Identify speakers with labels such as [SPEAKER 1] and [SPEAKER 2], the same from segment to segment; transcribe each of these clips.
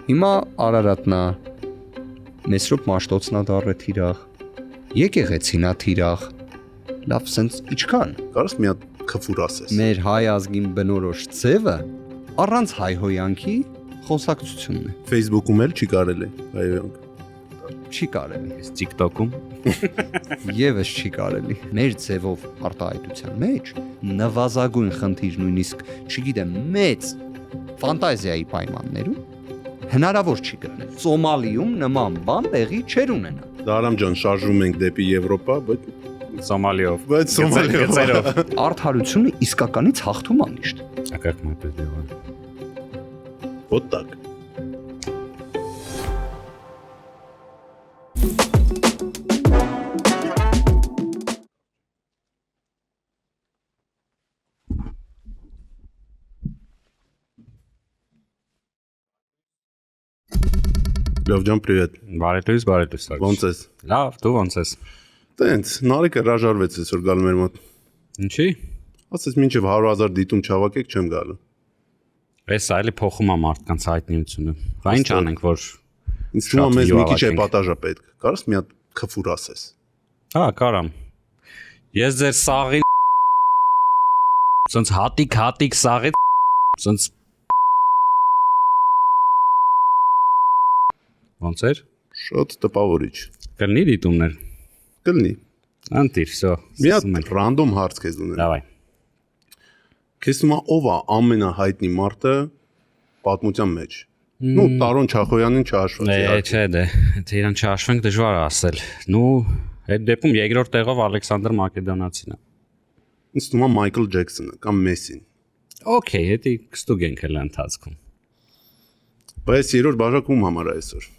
[SPEAKER 1] Հիմա Արարատնա, Մեսրոպ Մաշտոցնա դառը թիրախ, եկեղեցինա թիրախ, լավ սենց իչքան։
[SPEAKER 2] Կարս մի հատ քֆուր ասես։
[SPEAKER 1] Մեր հայ ազգին բնորոշ ձևը առանց հայհոյանքի խոսակցությունն է։
[SPEAKER 2] Facebook-ում էլ չի կարելի հայհոյանք։
[SPEAKER 1] Չի կարելի։
[SPEAKER 3] Ես TikTok-ում
[SPEAKER 1] Եվս չի կարելի։ Մեր ձևով արտահայտության մեջ նվազագույն խնդիր նույնիսկ, չգիտեմ, մեծ ֆանտազիայի պայմաններում հնարավոր չի գտնել։ Սոմալիում նման բան տեղի չեր ունենա։
[SPEAKER 2] Դարամ ջան, շարժվում ենք դեպի Եվրոպա,
[SPEAKER 3] Սոմալիով
[SPEAKER 2] գծերով։
[SPEAKER 1] Արդարությունը իսկականից հաղթում է միշտ։
[SPEAKER 3] А как мы это делаем?
[SPEAKER 2] Вот так։ Լավ ջան, привет։
[SPEAKER 3] Բարետույց, Սարգիս։
[SPEAKER 2] Ոնց ես։
[SPEAKER 3] Լավ, դու ոնց ես։
[SPEAKER 2] Տենց, Նարեկը հրաժարվեց այսօր գալ մեր մոտ։
[SPEAKER 3] Ինչի։
[SPEAKER 2] Ասես մինչև 100,000 դիտում չհավաքեք չեմ գալու։
[SPEAKER 3] Էս այլի փոխում է մարդկանց հայտնիությունը։ Բա ինչ անենք, որ
[SPEAKER 2] Ինձ թվում է մեզ մի քիչ էպատաժա պետք։ Կարս մի հատ քֆուր ասես։
[SPEAKER 3] Հա, կարամ։ Ես ձեր սաղին սենց հատիկ սաղի սենց ոնց էր։
[SPEAKER 2] Շատ տպավորիչ։
[SPEAKER 3] Կլինի դիտումներ։
[SPEAKER 2] Կլինի։
[SPEAKER 3] Անտիր, всё։
[SPEAKER 2] Մի հատ ռանդոմ հարց քեզ ունեմ։
[SPEAKER 3] Давай։
[SPEAKER 2] Քեզ թվում է ով է ամենահայտնի մարդը պատմության մեջ։ Ну, Տարոն Չախոյանին չհաշված։
[SPEAKER 3] Չէ, դե իրան չհաշվենք դժվար է ասել։ Ну, այդ դեպքում երկրորդ տեղով Ալեքսանդր Մակեդոնացին է։
[SPEAKER 2] Ինձ թվում է Մայքլ Ջեքսոնը կամ Մեսին։
[SPEAKER 3] Okay, դա կստուգենք հենց ընթացքում։
[SPEAKER 2] Բայց երրորդ բաժակում համար է այսօր։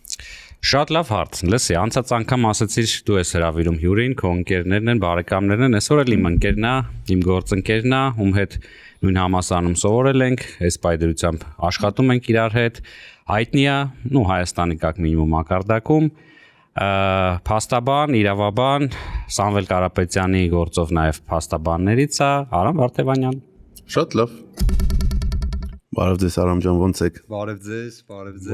[SPEAKER 3] Շատ լավ հարց։ Լսի, անցած անգամ ասացիր դու ես հրավիրում հյուրին, քո ընկերներն են, բարեկամներն են, այսօր էլ իմ ընկերն է, իմ գործընկերն է, ում հետ նույն համասարանում սովորել ենք, այս պայդրությամբ աշխատում ենք իրար հետ, հայտնի է, ну, Հայաստանի կակ մինիմում մակարդակում, փաստաբան, իրավաբան, Սամվել Կարապետյանի գործով նաև փաստաբաններից է, Արամ Վարդևանյան։
[SPEAKER 2] Շատ լավ։ Բարև ձեզ Արամ ջան, ոնց եք։
[SPEAKER 1] Բարև ձեզ։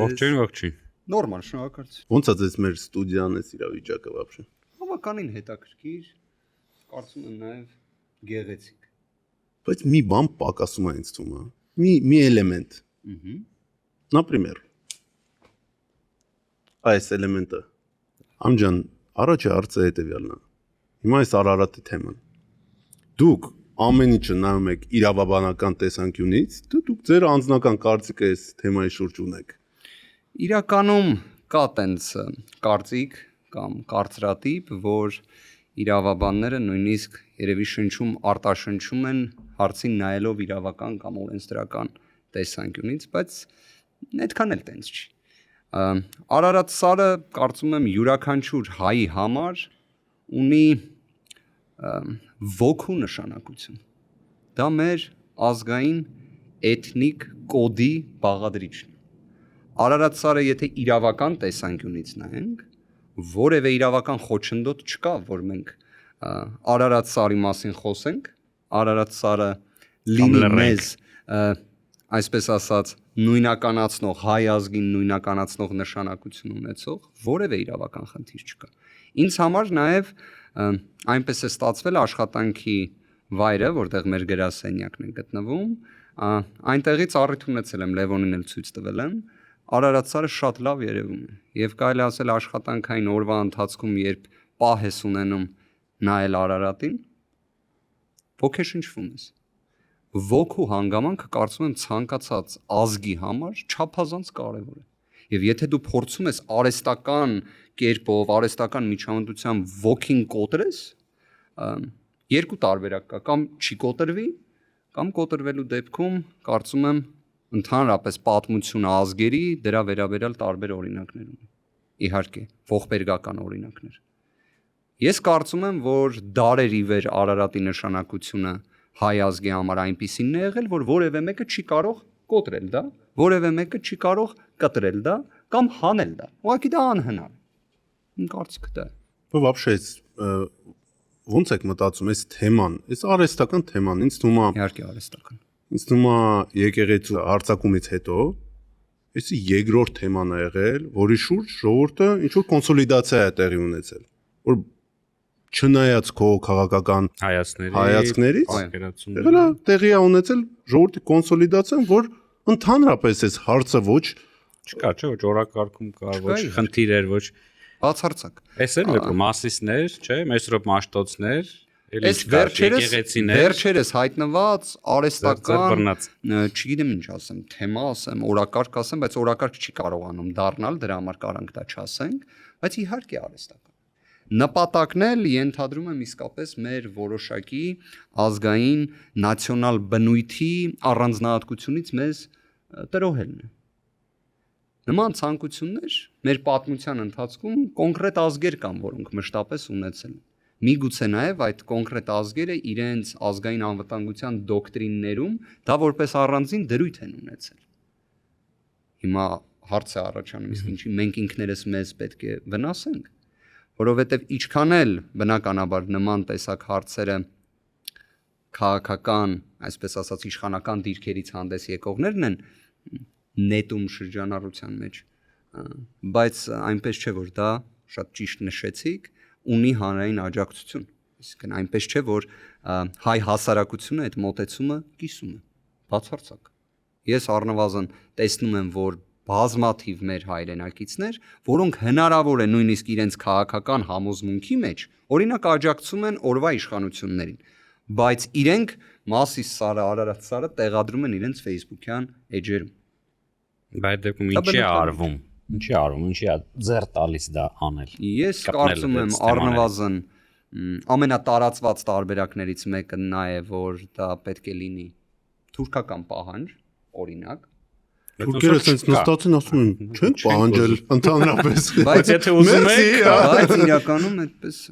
[SPEAKER 3] Ողջույն։
[SPEAKER 1] Նորմալ, շնորհակալություն։
[SPEAKER 2] Ոնց է ձեզ մեր ստուդիան էս իրավիճակը вообще։
[SPEAKER 1] Բավականին հետաքրքիր, կարծում եմ նաև գեղեցիկ։
[SPEAKER 2] Բայց մի բան պակասում է ինձ թվում է։ Մի էլեմենտ։ Например, այս էլեմենտը։ Ամջան, առաջի հարցը հետևյալն է։ Հիմա այս Արարատի թեման։ Դուք ամեն ինչը նայում եք իրավաբանական տեսանկյունից, դուք ձեր անձնական կարծիքը այս թեմայի շուրջ ունեք։
[SPEAKER 1] Իրականում կա տենց կարծիք կամ կարծրատիպ, որ իրավաբանները նույնիսկ երևի արտաշնչում են հարցին նայելով իրավական կամ օրենսդրական տեսանկյունից, բայց այդքան էլ տենց չի։ Արարատ սարը կարծում եմ յուրաքանչյուր հայի համար ունի ոգու նշանակություն։ Դա մեր ազգային էթնիկ կոդի բաղադրիչն է։ Արարատ սարը եթե իրավական տեսանկյունից նայենք, որևէ իրավական խոչընդոտ չկա, որ մենք Արարատ սարի մասին խոսենք, Արարատ սարը լինի մեզ, այսպես ասած, նույնականացնող, հայ ազգին նույնականացնող նշանակություն ունեցող, որևէ իրավական խնդիր չկա։ Ինձ համար նաև այնպես է ստացվել աշխատանքի վայրը, որտեղ մեր գրասենյակն է գտնվում, այնտեղից առիթ ունեցել եմ Լևոնին էլ ցույց տվել եմ, Արարատ սարը շատ լավ երևում է եւ կարելի ասել աշխատանքային օրվա ընթացքում երբ պահ ես ունենում նայել Արարատին ոգեշնչվում ես ոգու հանգամանքը կարծում եմ ցանկացած ազգի համար չափազանց կարեւոր է եւ եթե դու փորձում ես արհեստական կերպով արհեստական միջամտությամբ ոգին կոտրես երկու տարբերակ կա կամ չի կոտրվի կամ կոտրվելու դեպքում կարծում եմ ընդհանրապես պատմությունը ազգերի դրա վերաբերյալ տարբեր օրինակներ ունի։ Իհարկե, ողբերգական օրինակներ։ Ես կարծում եմ, որ դարերի վեր Արարատի նշանակությունը հայ ազգի համար այնպիսին է եղել, որ որևէ մեկը չի կարող կոտրել դա, որևէ մեկը չի կարող կտրել դա կամ հանել դա։ Ուղղակի դա անհնար է։ Իմ կարծիքը դա է։
[SPEAKER 2] Ու вообще ոնց եք մտածում այս թեման, այս արհեստական թեման, ինձ թվում է
[SPEAKER 1] իհարկե արհեստական։
[SPEAKER 2] Ինձ թվում է եկեղեցու հարձակումից հետո Էսի երկրորդ թեման է եղել, որի շուրջ ժողովուրդը ինչ որ կոնսոլիդացիա է տեղի ունեցել, որ չնայած քո քաղաքական հայացքներից եղել է տեղի է ունեցել ժողովրդի կոնսոլիդացիան, որ ընդհանրապես այս հարցը ոչ
[SPEAKER 3] չկա, չէ, ոչ օրակարգում կար, ոչ խնդիր էր, ոչ
[SPEAKER 1] բացարձակ։
[SPEAKER 3] Էս էլ մեկը մասիսներ, չէ, մեսրոպ մաշտոցներ,
[SPEAKER 1] Այս վերջերս հայտնված արեստական, չգիտեմ ինչ ասեմ, թեմա ասեմ, օրակարգ ասեմ, բայց օրակարգ չի կարողանում դառնալ, դրա համար կարանք դա չասենք, բայց իհարկե արեստական։ Նպատակն էլ ենթադրում եմ իսկապես մեր որոշակի ազգային նացիոնալ բնույթի առանձնահատկությունից մեզ տրոհելն է։ Նման ցանկություններ մեր պատմության ընթացքում կոնկրետ ազգեր կան, որոնք մշտապես ունեցել են։ Միգուցե նաև այդ կոնկրետ ազգերը իրենց ազգային անվտանգության դոկտրիններում դա որպես առանձին դրույթ են ունեցել։ Հիմա հարց է առաջանում, իսկ ինչի մենք ինքներս մեզ պետք է վնասենք, որովհետև ինչքան էլ բնականաբար նման տեսակ հարցերը քաղաքական, այսպես ասած, իշխանական դիրքերից հանդես եկողներն են նետում շրջանառության մեջ, բայց այնպես չէ, որ դա շատ ճիշտ նշեցիք, ունի հանրային աջակցություն, այսինքն այնպես չէ, որ հայ հասարակությունը այդ մոտեցումը կիսում է, բացարձակ։ Ես առնվազն տեսնում եմ, որ բազմաթիվ մեր հայրենակիցներ, որոնք հնարավոր է նույնիսկ իրենց քաղաքական համոզմունքի մեջ, օրինակ աջակցում են օրվա իշխանություններին, բայց իրենք Մասիս Սարը, Արարատ Սարը տեղադրում են իրենց Facebook-յան էջերում։
[SPEAKER 3] Բայց դեպքում ինչի է արվում։ Ինչի արվում, ինչի է ձեռ տալիս դա անել։
[SPEAKER 1] Ես կարծում եմ առնվազն ամենատարածված տարբերակներից մեկը նա է, որ դա պետք է լինի թուրքական պահանջ, օրինակ։
[SPEAKER 2] Թուրքերը ասենց նստած են ասում են, չենք պահանջել ընդհանրապես։
[SPEAKER 3] Բայց եթե ուզում եք,
[SPEAKER 1] բայց իրականում այդպես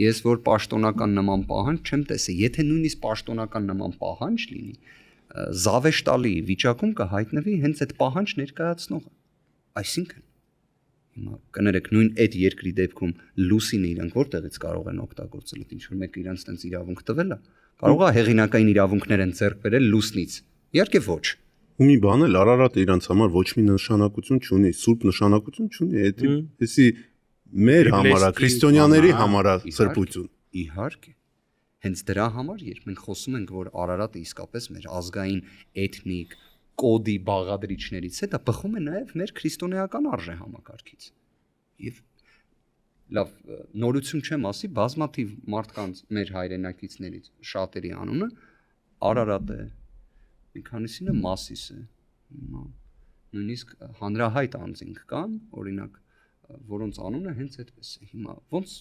[SPEAKER 1] ես որ պաշտոնական նման պահանջ չեմ տեսել, եթե նույնիսկ պաշտոնական նման պահանջ լինի, զավեշտալի վիճակում կհայտնվի հենց այդ պահանջ ներկայացնողը։ Այսինքն հիմա կներեք նույն այդ երկրի դեպքում լուսինը իրանք որտեղից կարող են օգտագործել, ինչ որ մեկը իրանց տենց իրավունք տվել է, կարող է հեղինակային իրավունքներ են ձեռք բերել լուսնից։ Իհարկե ոչ։
[SPEAKER 2] Ու մի բան էլ Արարատը իրանց համար ոչ մի նշանակություն չունի, սուրբ նշանակություն չունի, էսի մեր համար է, քրիստոնյաների համար է սրբություն։
[SPEAKER 1] Իհարկե։ Հենց դրա համար, երբ մենք խոսում ենք, որ Արարատը իսկապես մեր ազգային էթնիկ կոդի բաղադրիչներից է, դա բխում է նաև մեր քրիստոնեական արժե համակարգից։ Եվ լավ, նորություն չեմ ասի, բազմաթիվ մարդկանց մեր հայրենակիցներից շատերի անունը Արարատ է, մի քանիսինը Մասիս է։ Նույնիսկ հանրահայտ անձինք կան, օրինակ, որոնց անունը հենց այդպես է։ Հիմա ոնց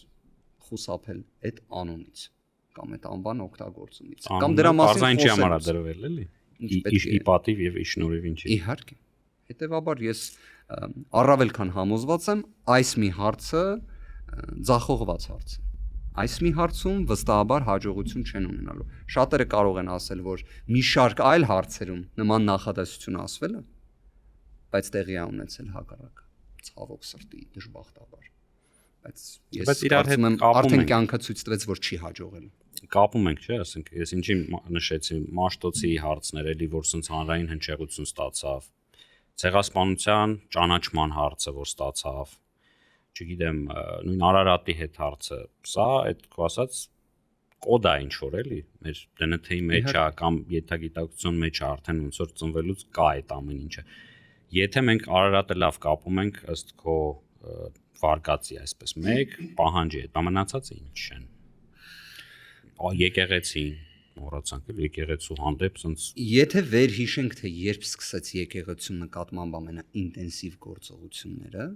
[SPEAKER 1] խուսափել այդ անունից կամ այդ անվան օգտագործումից։ Կամ դրա մասին
[SPEAKER 3] չի համարադրվել, էլի։ Ի պատիվ եւ ի շնորհիվ ինչի։
[SPEAKER 1] Իհարկե։ Հետևաբար ես առավել քան համոզված եմ, այս մի հարցը ձախողված հարց է։ Այս մի հարցում վստահաբար հաջողություն չեն ունենալու։ Շատերը կարող են ասել, որ մի շարք այլ հարցերում նման նախադասություն ասվել է, բայց տեղի է ունեցել հակառակը։ Ցավոք սրտի դժբախտաբար։ Բայց ես կարծում եմ արդեն կյանքը ցույց տվեց, որ չի հաջողել։
[SPEAKER 3] Կապում ենք, չէ՞, ասենք, ես ինչի նշեցի մաշտոցի հարցներ, էլի որ սենց հանրային հնչեղություն ստացավ, ցեղասպանության ճանաչման հարցը, որ ստացավ, չգիտեմ, նույն Արարատի հետ հարցը, սա այդ քո ասած կոդ է ինչ որ էլի, մեր ԴՆԹ-ի մեջ է կամ յետագիտակցության մեջ է արդեն ոնց որ ծնվելուց կա այդ ամեն ինչը։ Եթե մենք Արարատը լավ կապում ենք ըստ քո վարկածի այսպես մեկ պահանջի հետ, մնացածը ինչ են։ Եկեղեցին, մոռացանք էլ եկեղեցու հանդեպ սենց։
[SPEAKER 1] Եթե վերհիշենք, թե երբ սկսեց եկեղեցու նկատմամբ ամենաինտենսիվ գործողությունները,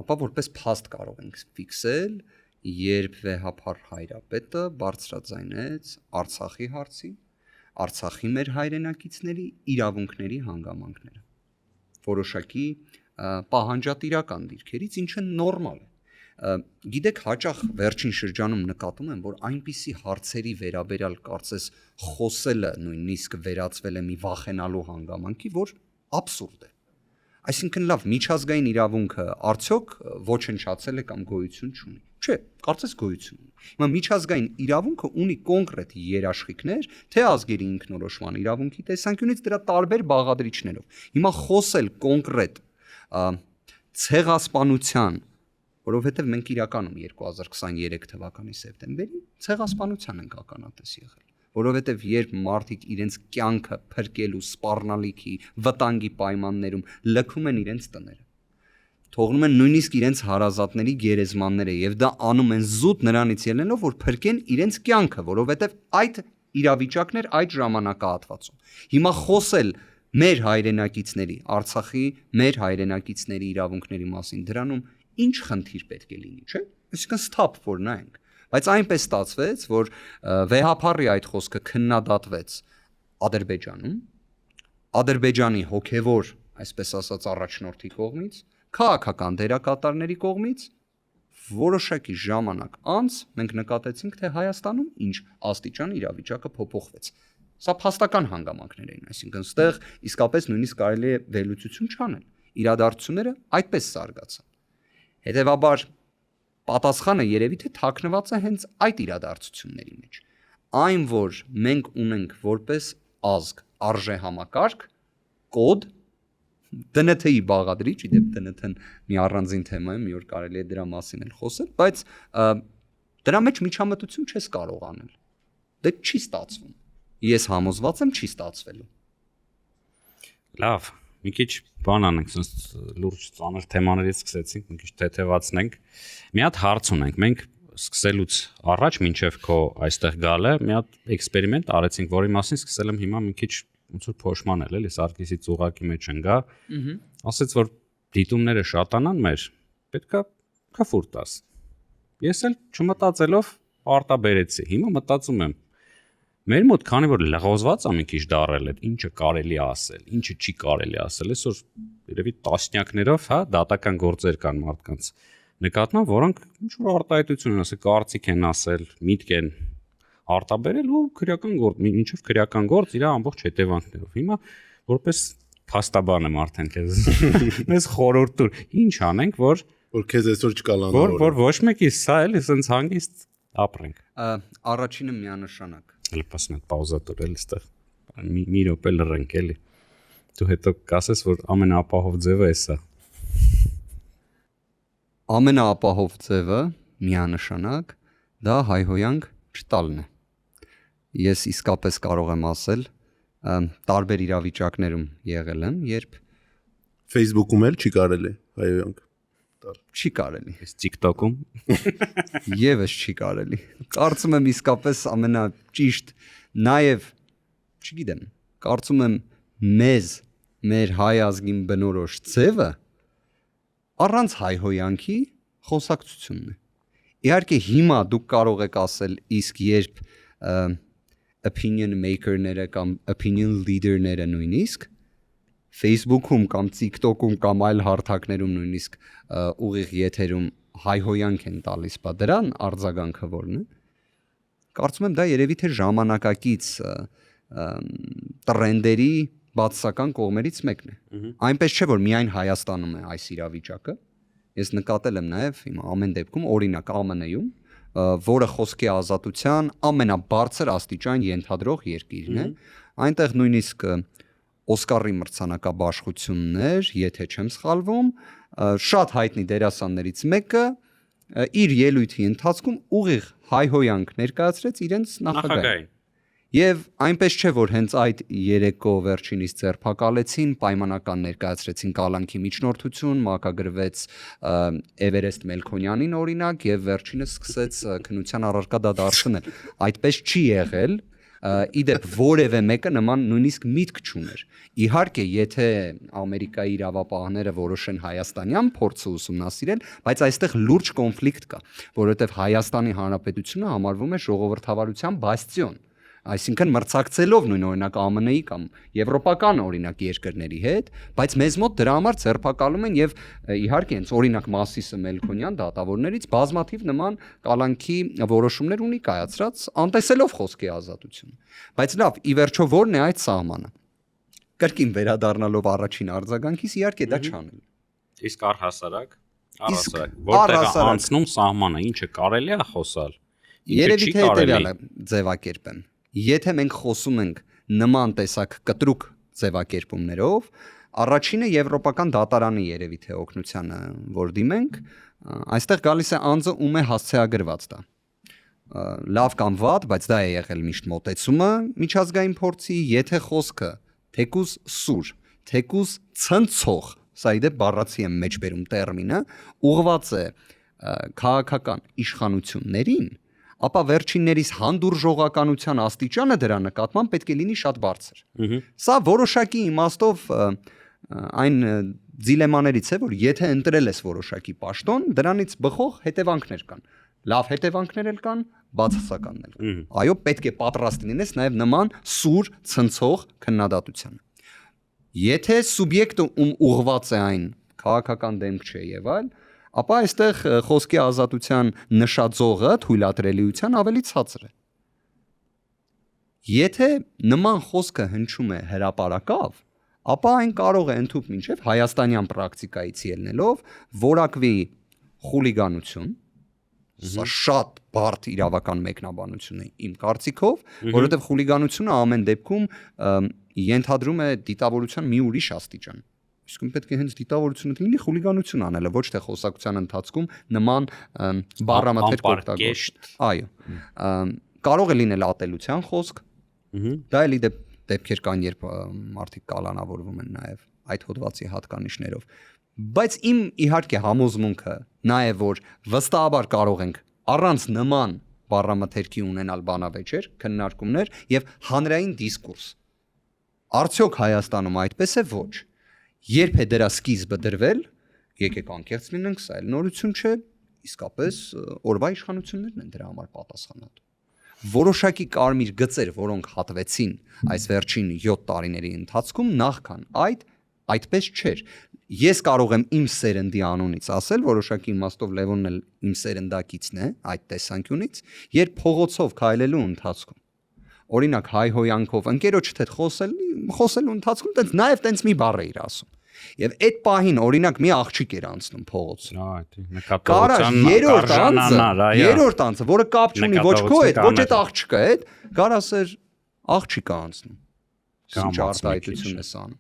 [SPEAKER 1] ապա որպես փաստ կարող ենք ֆիքսել, երբ վեհափառ հայրապետը բարձրաձայնեց Արցախի հարցի, Արցախի մեր հայրենակիցների իրավունքների հանգամանքները, որոշակի պահանջատիրական դիրքերից, ինչը նորմալ է։ Գիտեք, հաճախ վերջին շրջանում նկատում եմ, որ այնպիսի հարցերի վերաբերյալ կարծես խոսելը նույնիսկ վերածվել է մի վախենալու հանգամանքի, որ աբսուրդ է։ Այսինքն լավ, միջազգային իրավունքը արդյոք ոչնչացել է կամ գոյություն չունի։ Չէ, կարծես գոյություն ունի։ Հիմա միջազգային իրավունքը ունի կոնկրետ երաշխիքներ, թե ազգերի ինքնորոշման իրավունքի տեսանկյունից դրա տարբեր բաղադրիչներով։ Հիմա խոսել կոնկրետ ցեղասպանության, որովհետև մենք իրականում 2023 թվականի սեպտեմբերին ցեղասպանության ենք ականատես եղել, որովհետև երբ մարդիկ իրենց կյանքը փրկելու սպառնալիքի վտանգի պայմաններում լքում են իրենց տները, թողնում են նույնիսկ իրենց հարազատների գերեզմանները եւ դա անում են զուտ նրանից ելնելով, որ փրկեն իրենց կյանքը, որովհետև այդ իրավիճակներ այդ ժամանակահատվածում։ Հիմա խոսել մեր հայրենակիցների, Արցախի մեր հայրենակիցների իրավունքների մասին, դրանում ինչ խնդիր պետք է լինի, չէ՞։ Այսինքն ստապ որ նայենք, բայց այնպես ստացվեց, որ վեհափառի այդ խոսքը քննադատվեց Ադրբեջանում, Ադրբեջանի հոգևոր, այսպես ասած, առաջնորդի կողմից, քաղաքական դերակատարների կողմից, որոշակի ժամանակ անց մենք նկատեցինք, թե Հայաստանում ինչ աստիճան իրավիճակը փոփոխվեց։ Սա փաստական հանգամանքներ էին, այսինքն ստեղ իսկապես նույնիսկ կարելի է վերլուծություն չանել։ Իրադարձությունները այդպես զարգացան։ Հետևաբար պատասխանը երևի թե թաքնված է հենց այդ իրադարձությունների մեջ։ Այն, որ մենք ունենք որպես ազգ արժեհամակարգ, կոդ, ԴՆԹ-ի բաղադրիչ, իդեպ ԴՆԹ-ն մի առանձին թեմա է, մի օր կարելի է դրա մասին էլ խոսել, բայց դրա մեջ միջամտություն չես կարող անել։ Դե չի ստացվում։ Ես համոզված եմ չի ստացվելու։
[SPEAKER 3] Լավ, մի քիչ բան անենք, ասես լուրջ ծանր թեմաներից սկսեցինք, մի քիչ թեթևացնենք։ Մի հատ հարց ունենք։ Մենք սկսելուց առաջ մինչև քո այստեղ գալը մի հատ էքսպերիմենտ արեցինք, որի մասին սկսել եմ հիմա մի քիչ ոնց որ փոշմանել, էլի Սարգիսի ծուղակի մեջ ընկա։ Ասեց որ դիտումները շատանան մեր, պետքա քֆուր տաս։ Ես էլ չմտածելով արտաբերեցի։ Հիմա մտածում եմ մեր մոտ քանի որ լղոզված է մի քիչ դարել այդ ինչը կարելի է ասել, ինչը չի կարելի ասել, այսօր երևի տասնյակներով, հա, դատական գործեր կան մարդկանց նկատմամբ, որոնք ինչ որ արտահայտություն են ասել, կարծիք են ասել, միտք են արտաբերել ու քրեական գործ, ինչով քրեական գործ իր ամբողջ հետևանքներով։ Հիմա որպես փաստաբան եմ արդեն քեզ մեզ խորհուրդ տուր, ինչ անենք, որ
[SPEAKER 2] քեզ այսօր չկալանա
[SPEAKER 3] որ ոչ մեկի սա էլի սենց հանգիստ ապրենք։
[SPEAKER 1] Առաջինը միանշանակ
[SPEAKER 3] Լպասն այդ պաուզա տորել այստեղ։ Մի րոպե լռենք էլի։ Դու հետո կասես, որ ամենաապահով ձևը է սա։
[SPEAKER 1] Ամենաապահով ձևը միանշանակ դա հայհոյանք չտալն է։ Ես իսկապես կարող եմ ասել, տարբեր իրավիճակներում եղել եմ, երբ
[SPEAKER 2] Facebook-ում էլ չի կարելի հայհոյանք
[SPEAKER 1] չի կարելի։
[SPEAKER 3] Այս TikTok-ում
[SPEAKER 1] Եվս չի կարելի։ Կարծում եմ իսկապես ամենաճիշտ, նաև, չգիտեմ, կարծում եմ մեր հայ ազգին բնորոշ ձևը առանց հայհոյանքի խոսակցությունն է։ Իհարկե հիմա դուք կարող եք ասել, իսկ երբ opinion maker-ները կամ opinion leader-ները նույնիսկ Facebook-ում կամ TikTok-ում կամ այլ հարթակներում նույնիսկ ուղիղ եթերում հայհոյանք են տալիս, բա դրան արձագանքը որն է։ Կարծում եմ դա երևի թե ժամանակակից տրենդերի բացասական կողմերից մեկն է։ Այնպես չէ, որ միայն Հայաստանում է այս իրավիճակը։ Ես նկատել եմ նաև հիմա ամեն դեպքում օրինակ ԱՄՆ-ում, որը խոսքի ազատության ամենաբարձր աստիճան ենթադրող երկիրն է, այնտեղ նույնիսկ Օսկարի մրցանակաբաշխություններ, եթե չեմ սխալվում, շատ հայտնի դերասաններից մեկը իր ելույթի ընթացքում ուղիղ հայհոյանք ներկայացրեց իրենց նախագահին։ Եվ այնպես չէ, որ հենց այդ երեկո վերջինիս ձերբակալեցին, պայմանական ներկայացրեցին կալանքի միջնորդություն, մակագրվեց Էվերեստ Մելքոնյանին օրինակ եւ վերջինս սկսեց քննության առարկա դարձնել։ Այդպես չի եղել։ Իդեպ որևէ մեկը նման նույնիսկ միտք չուներ։ Իհարկե, եթե Ամերիկայի իրավապահները որոշեն հայաստանյան փորձը ուսումնասիրել, բայց այստեղ լուրջ կոնֆլիկտ կա, որովհետև Հայաստանի Հանրապետությունը համարվում է ժողովրդավարության բաստիոն, այսինքն մրցակցելով նույն օրինակ ԱՄՆ-ի կամ եվրոպական օրինակ երկրների հետ, բայց մեզ մոտ դրա համար ձերբակալում են եւ իհարկե հենց օրինակ Մասիսը Մելքոնյան դատավորներից բազմաթիվ նման կալանքի որոշումներ ունի կայացրած, անտեսելով խոսքի ազատությունը։ Բայց լավ, ի վերջո ո՞րն է այդ սահմանը։ Կրկին վերադառնալով առաջին արձագանքից, իհարկե դա չանել։
[SPEAKER 3] Իսկ առհասարակ Առհասարակ, որտեղ անցնում սահմանը, ինչը կարելի է խոսալ,
[SPEAKER 1] երևի թե հետևյալը ձևակերպեմ։ Եթե մենք խոսում ենք նման տեսակ կտրուկ ձևակերպումներով, առաջինը եվրոպական դատարանի երևի թե օգնությանը որ դիմենք, այստեղ գալիս է անձը ում է հասցեագրված դա։ Լավ կամ վատ, բայց դա է եղել միշտ մոտեցումը միջազգային փորձի, եթե խոսքը թեկուզ սուր, թեկուզ ցնցող, սա իդեպ բառացի եմ մեջբերում տերմինը, ուղղված է քաղաքական իշխանություններին, ապա վերջիններիս հանդուրժողականության աստիճանը դրա նկատմամբ պետք է լինի շատ բարձր։ Սա որոշակի իմաստով այն դիլեմաներից է, որ եթե ընտրել ես որոշակի պաշտոն, դրանից բխող հետևանքներ կան։ Լավ հետևանքներ էլ կան, բացասականներ կան։ Այո, պետք է պատրաստ լինես նաև նման սուր ցնցող քննադատությանը։ Եթե սուբյեկտը ում ուղղված է այն քաղաքական դեմք չէ եւ այլ, ապա այստեղ խոսքի ազատության նշաձողը թույլատրելիության ավելի ցածր է։ Եթե նման խոսքը հնչում է հրապարակավ, ապա այն կարող է ընդհանուր մինչև հայաստանյան պրակտիկայից ելնելով որակվի խուլիգանություն, սա շատ բարդ իրավական մեկնաբանություն է իմ կարծիքով, որովհետև խուլիգանությունը ամեն դեպքում ենթադրում է դիտավորության մի ուրիշ աստիճան։ Իսկ պետք է հենց դիտավորությունը լինի խուլիգանություն անելը, ոչ թե խոսակցության ընթացքում նման բառամաթերք օգտագործել։ Այո։ Կարող է լինել ատելության խոսք։ Դա էլի դեպքեր կան, երբ մարդիկ կալանավորվում են նաև այդ հոդվածի հատկանիշներով։ Բայց իմ իհարկե համոզմունքը նա է, որ վստահաբար կարող ենք առանց նման բառամթերքի ունենալ բանավեճեր, քննարկումներ եւ հանրային դիսկուրս։ Արդյոք Հայաստանում այդպես է ոչ։ Երբ է դրա սկիզբը դրվել, եկեք անկեղծ լինենք, սա էլ նորություն չէ, իսկապես օրվա իշխանություններն են դրա համար պատասխանատու։ Որոշակի կարմիր գծեր, որոնք հատվեցին այս վերջին 7 տարիների ընթացքում, նախքան այդպես չէր։ Ես կարող եմ իմ սերնդի անունից ասել, որոշակի իմաստով Լևոնն էլ իմ սերնդակիցն է այդ տեսանկյունից, երբ փողոցով քայլելու ընթացքում, օրինակ հայհոյանքով ընկերոջ հետ խոսելու ընթացքում տենց նաև տենց մի բառ էիր ասում։ Եվ այդ պահին օրինակ մի աղջիկ էր անցնում փողոցում։ Երրորդ անձը, որը կապ չունի ոչ քո հետ, ոչ այդ աղջկա հետ, գար ասեր աղջիկա անցնում։ Ինչ արտահայտություն ես անում։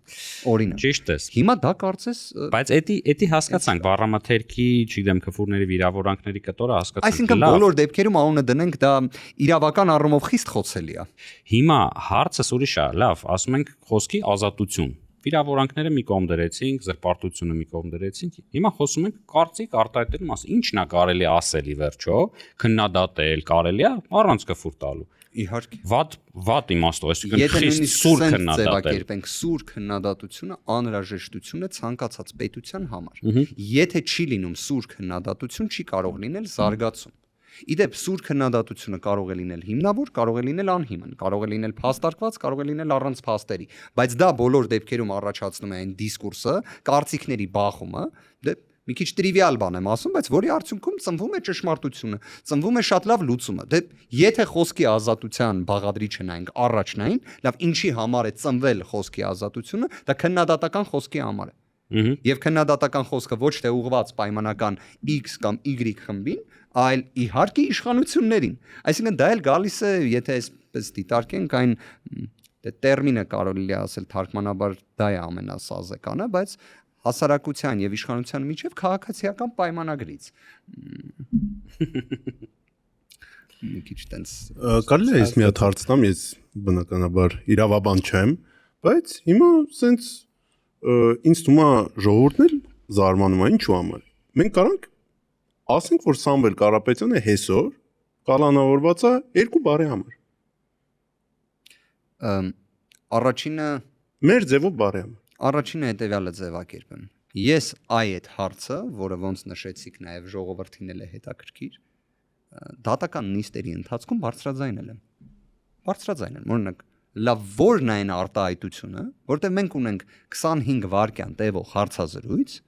[SPEAKER 1] Օրինակ։
[SPEAKER 3] Ճիշտ ես։
[SPEAKER 1] Հիմա դա կարծես,
[SPEAKER 3] բայց էդի հասկացանք բառամաթերքի, չգիտեմ, քֆուրների վիրավորանքների կտորը հասկացանք։
[SPEAKER 1] Այսինքն բոլոր դեպքերում անունը դնենք, դա իրավական առումով խիստ խոցելի է։
[SPEAKER 3] Հիմա հարցս ուրիշ է, լավ, ասում ենք խոսքի ազատություն։ Վիրավորանքները մի կողմ դրեցինք, զրպարտությունը մի կողմ դրեցինք։ Հիմա խոսում ենք կարծիք արտահայտելու մասին։ Ինչն է կարելի ասել ի վերջո, քննադատել կարելի է առանց կֆուր տալու։
[SPEAKER 1] Իհարկե։
[SPEAKER 3] Վատ իմաստով, այսինքն խիստ սուր քննադատել։
[SPEAKER 1] Սուր քննադատությունը անհրաժեշտություն է ցանկացած պետության համար։ Եթե չի լինում սուր քննադատություն, չի կարող լինել զարգացում։ Իդեպ սուր քննադատությունը կարող է լինել հիմնավոր, կարող է լինել անհիմն, կարող է լինել փաստարկված, կարող է լինել առանց փաստերի, բայց դա բոլոր դեպքերում առաջացնում է այն դիսկուրսը, կարծիքների բախումը, դե մի քիչ տրիվիալ բան եմ ասում, բայց որի արդյունքում ծնվում է ճշմարտությունը, ծնվում է շատ լավ լուծումը։ Դե եթե խոսքի ազատության բաղադրիչը նայենք առաջնային, լավ ինչի համար է ծնվել խոսքի ազատությունը, դա քննադատական խոսքի համար է։ Եվ քննադատական խոսքը ոչ թե ուղղված պայմանական X կամ Y խմբին, այլ իհարկե իշխանություններին։ Այսինքն դա էլ գալիս է, եթե այսպես դիտարկենք այն տերմինը կարելի է ասել թարգմանաբար դա է ամենասազեկանը, բայց հասարակության եւ իշխանության միջև քաղաքացիական պայմանագրից։ Մի քիչ տենց
[SPEAKER 2] կարելի է մի հատ հարց տամ, ես բնականաբար իրավաբան չեմ, բայց հիմա սենց ինձ թվում է ժողովուրդն էլ զարմանում է ինչու համար։ Մենք կարանք ասենք, որ Սամվել Կարապետյանը հեսօր կալանավորված է 2 բարի համար։
[SPEAKER 1] Առաջինը
[SPEAKER 2] մեր ձևով բարի համար։
[SPEAKER 1] Առաջինը հետևյալը ձևակերպեմ։ Ես այդ հարցը, որը ոնց նշեցիք նաև ժողովրդին էլ է հետաքրքիր, դատական նիստերի ընթացքում բարձրաձայնել եմ։ Բարձրաձայնել, օրինակ, լավ որն է այն արտահայտությունը, որտեղ մենք ունենք 25 վայրկյան տևող հարցազրույց,